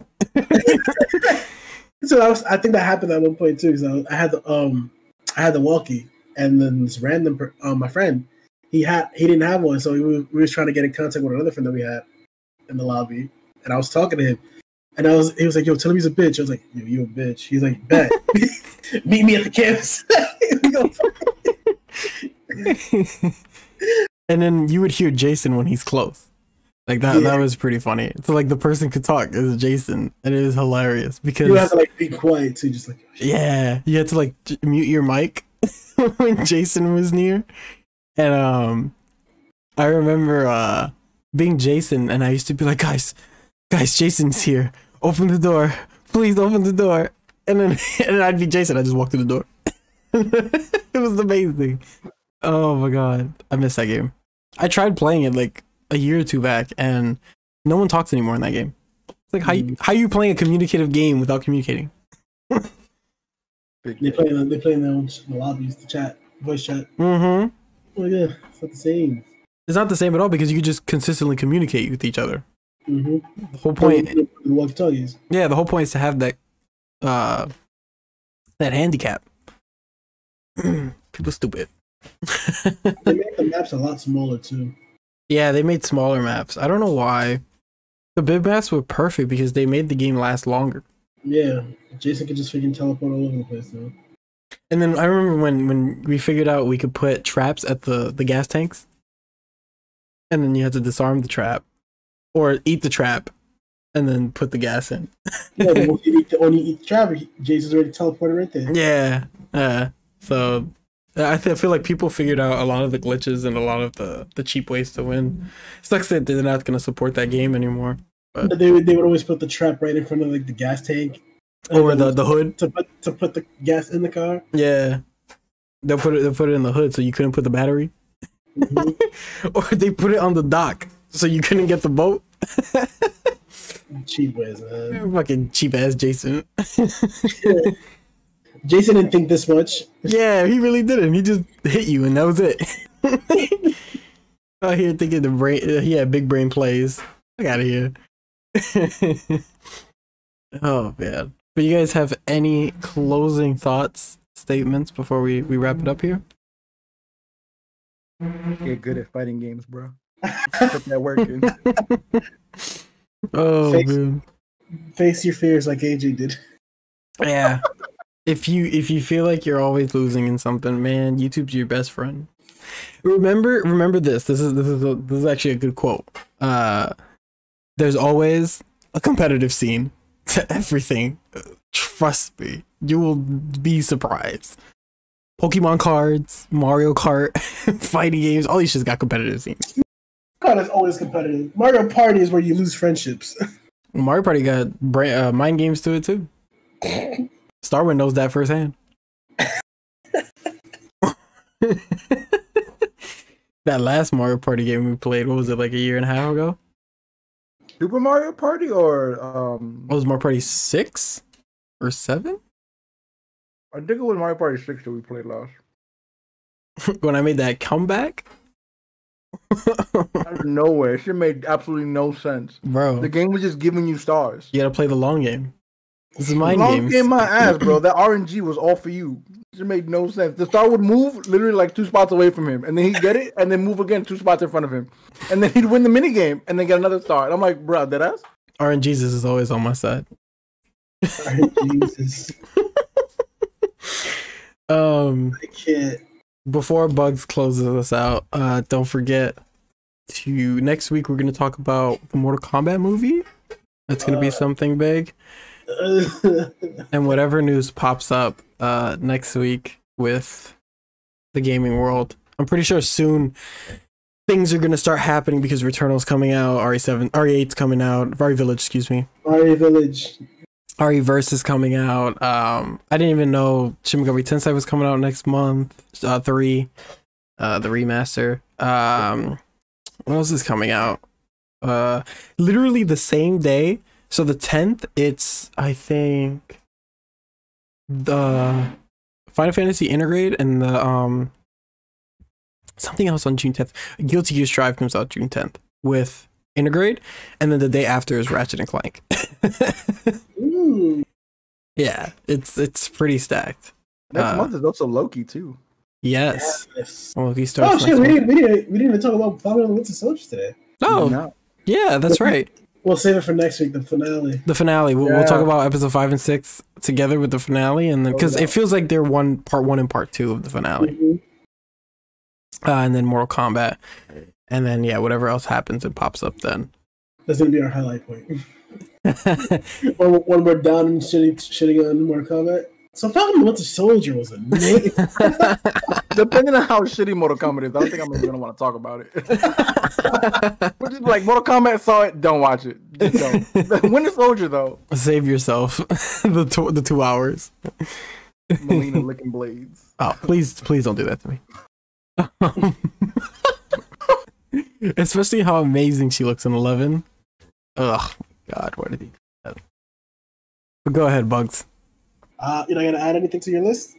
So I think that happened at one point too. Because I had the walkie, and then this random my friend, he didn't have one, so we was trying to get in contact with another friend that we had in the lobby, and I was talking to him, and he was like, "Yo, tell him he's a bitch." I was like, "Yo, you a bitch?" He's like, "Bet, meet me at the campus." And then you would hear Jason when he's close. Like that was pretty funny. So like the person could talk as Jason, and it was hilarious because you have to like be quiet too, just like yeah, you had to like mute your mic when Jason was near. And I remember being Jason, and I used to be like, guys, Jason's here. open the door. Please open the door. And then I'd be Jason. I just walk through the door. It was amazing. Oh my god, I miss that game. I tried playing it like a year or two back, and no one talks anymore in that game. It's like how you playing a communicative game without communicating? They play in their own lobbies, the chat, voice chat. Mm-hmm. Oh yeah, it's not the same. It's not the same at all because you could just consistently communicate with each other. Mm-hmm. The whole point. Walkie-talkies. Yeah, the whole point is to have that that handicap. People stupid. They made the maps a lot smaller too. Yeah, they made smaller maps. I don't know why. The big maps were perfect because they made the game last longer. Yeah, Jason could just freaking teleport all over the place though. And then I remember when we figured out we could put traps at the gas tanks. And then you had to disarm the trap. Or eat the trap. And then put the gas in. Yeah, but once you only eat the trap, Jason's already teleported right there. Yeah. So I feel like people figured out a lot of the glitches and a lot of the cheap ways to win. It sucks that they're not going to support that game anymore. But they would always put the trap right in front of like the gas tank. Or the hood. To put the gas in the car. Yeah. They'll put it in the hood so you couldn't put the battery. Mm-hmm. Or they put it on the dock so you couldn't get the boat. Cheap ways, man. Fucking cheap ass Jason. Jason didn't think this much. Yeah, he really didn't. He just hit you and that was it. Out here thinking the brain, he had big brain plays. Fuck out of here. Oh man. But you guys have any closing thoughts, statements before we wrap it up here? Get good at fighting games, bro. Put that work in. Oh man. Face your fears like AJ did. Yeah. If you feel like you're always losing in something, man, YouTube's your best friend. Remember this. This is actually a good quote. There's always a competitive scene to everything. Trust me, you will be surprised. Pokemon cards, Mario Kart, fighting games, all these shit's got competitive scenes. God, it's always competitive. Mario Party is where you lose friendships. Mario Party got mind games to it too. StarWind knows that firsthand. That last Mario Party game we played, what was it, like a year and a half ago? Super Mario Party or What was Mario Party 6 or 7? I think it was Mario Party 6 that we played last. When I made that comeback? Out of nowhere. It shit made absolutely no sense. Bro. The game was just giving you stars. You gotta play the long game. This is mind long games. game my ass, bro. That RNG was all for you. It made no sense. The star would move literally like 2 spots away from him, and then he'd get it, and then move again 2 spots in front of him, and then he'd win the mini game, and then get another star. And I'm like, bro, that ass? RNGesus is always on my side. Jesus. I can't. Before Bugz closes us out, don't forget to next week we're gonna talk about the Mortal Kombat movie. That's gonna be something big. And whatever news pops up next week with the gaming world, I'm pretty sure soon things are gonna start happening because Returnal's coming out, RE8's coming out, RE Village, excuse me. RE Village. RE-Verse is coming out. I didn't even know Shin Megami Tensei was coming out next month. 3, the remaster. What else is coming out? Literally the same day. So the 10th, it's I think the Final Fantasy Intergrade and the something else on June 10th. Guilty Gear Strive comes out June 10th with Intergrade, and then the day after is Ratchet and Clank. Ooh. Yeah, it's pretty stacked. Next month is also Loki too. Yes. Oh Loki starts. shit, we didn't even talk about Falcon and the Winter Soldier today. Oh, No. yeah, that's right. We'll save it for next week, the finale. The finale. We'll talk about episode 5 and 6 together with the finale, and then because it feels like they're part 1 and part 2 of the finale. Mm-hmm. And then Mortal Kombat, and then whatever else happens, it pops up then. That's gonna be our highlight point. When we're down and shitting on Mortal Kombat. So Falcon and Winter Soldier was a name. Depending on how shitty Mortal Kombat is, I don't think I'm even gonna want to talk about it. But just like Mortal Kombat, saw it, don't watch it. Just don't. Winter Soldier though. Save yourself the 2 hours. Melina licking blades. Oh, please don't do that to me. Especially how amazing she looks in 11. Ugh, God, why did he do that? But go ahead, Bugz. You're not gonna add anything to your list?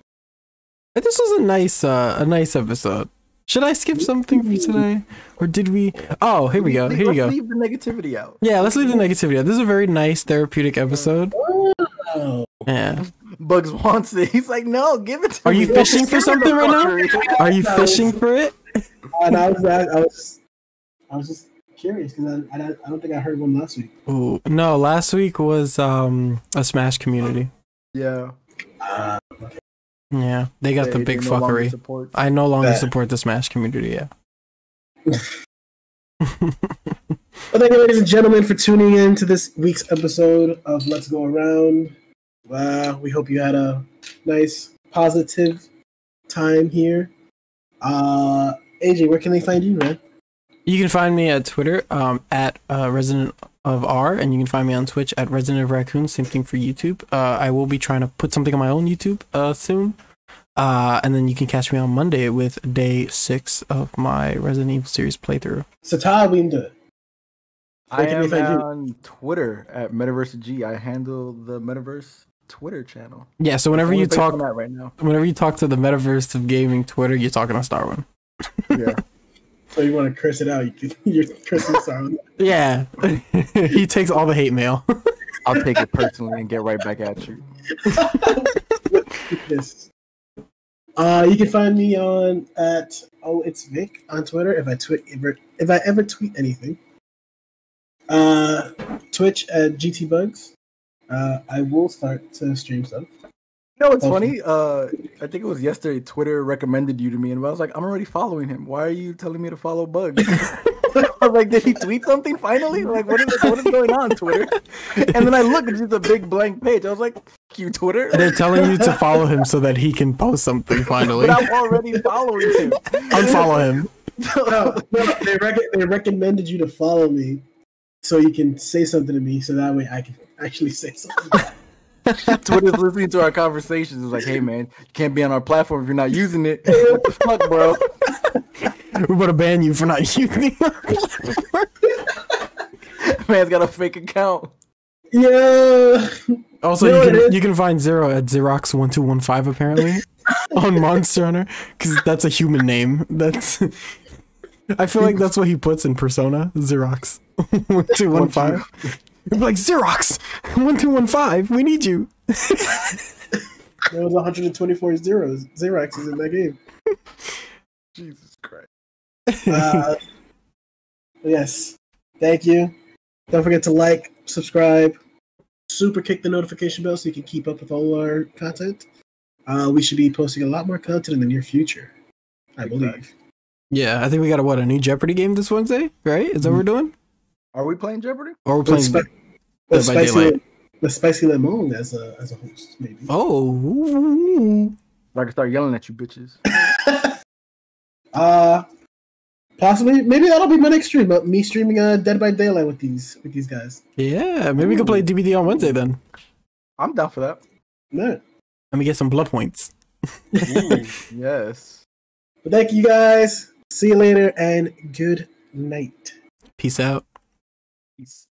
This was a nice episode. Should I skip something for today, or did we? Oh, here we go. Here you go. Let's leave the negativity out. Yeah, let's leave the negativity out. This is a very nice therapeutic episode. Oh. Yeah. Bugz wants it. He's like, no, give it to me. Are you fishing for something right now? Are you fishing for it? And I was just curious because I don't think I heard one last week. Ooh, no, last week was a Smash community. Yeah. Okay. Yeah, they got the big fuckery. I no longer support the Smash community. Yeah. Well, thank you, ladies and gentlemen, for tuning in to this week's episode of Let's Go Around. We hope you had a nice, positive time here. AJ, where can they find you, man? You can find me at Twitter at Resident of R, and you can find me on Twitch at Resident of Raccoon. Same thing for YouTube. I will be trying to put something on my own YouTube soon. And then you can catch me on Monday with day 6 of my Resident Evil series playthrough. So, Todd, we can do it. I am on Twitter at MetaverseG. I handle the Metaverse Twitter channel. Yeah, so whenever you talk right now, whenever you talk to the Metaverse of Gaming Twitter, you're talking on StarWind. Yeah. So you want to curse it out? You're cursing StarWind. Yeah, he takes all the hate mail. I'll take it personally and get right back at you. Yes. You can find me on at it's Vic on Twitter if I ever tweet anything. Twitch at GT Bugz. I will start to stream stuff. You know what's funny? I think it was yesterday. Twitter recommended you to me, and I was like, I'm already following him. Why are you telling me to follow Bugz? I was like, did he tweet something finally? Like, what is going on, Twitter? And then I look, it's just a big blank page. I was like, fuck you, Twitter. They're telling you to follow him so that he can post something finally. But I'm already following him. Unfollow him. No, they recommended you to follow me so you can say something to me, so that way I can actually say something back. Twitter's listening to our conversations. It's like, hey man, you can't be on our platform if you're not using it. What the fuck, bro? We're gonna ban you for not using it. Man's got a fake account. Yeah. Also, you can find Zero at Xerox1215 apparently on Monster Hunter, because that's a human name. I feel like that's what he puts in Persona. Xerox 1215. You'd be like, Xerox 1215, we need you. There was 124 Xeroxes in that game. Jesus Christ. Yes. Thank you. Don't forget to like, subscribe, super kick the notification bell so you can keep up with all our content. We should be posting a lot more content in the near future, I believe. Yeah, I think we got a new Jeopardy game this Wednesday, right? Is that what we're doing? Are we playing Jeopardy? Or we're playing with Spicy Lemon as a host, maybe. Oh. I can start yelling at you bitches. Possibly. Maybe that'll be my next stream. Me streaming Dead by Daylight with these guys. Yeah, maybe we can play DBD on Wednesday then. I'm down for that. No. Let me get some blood points. Ooh, yes. But thank you guys. See you later and good night. Peace out. Peace.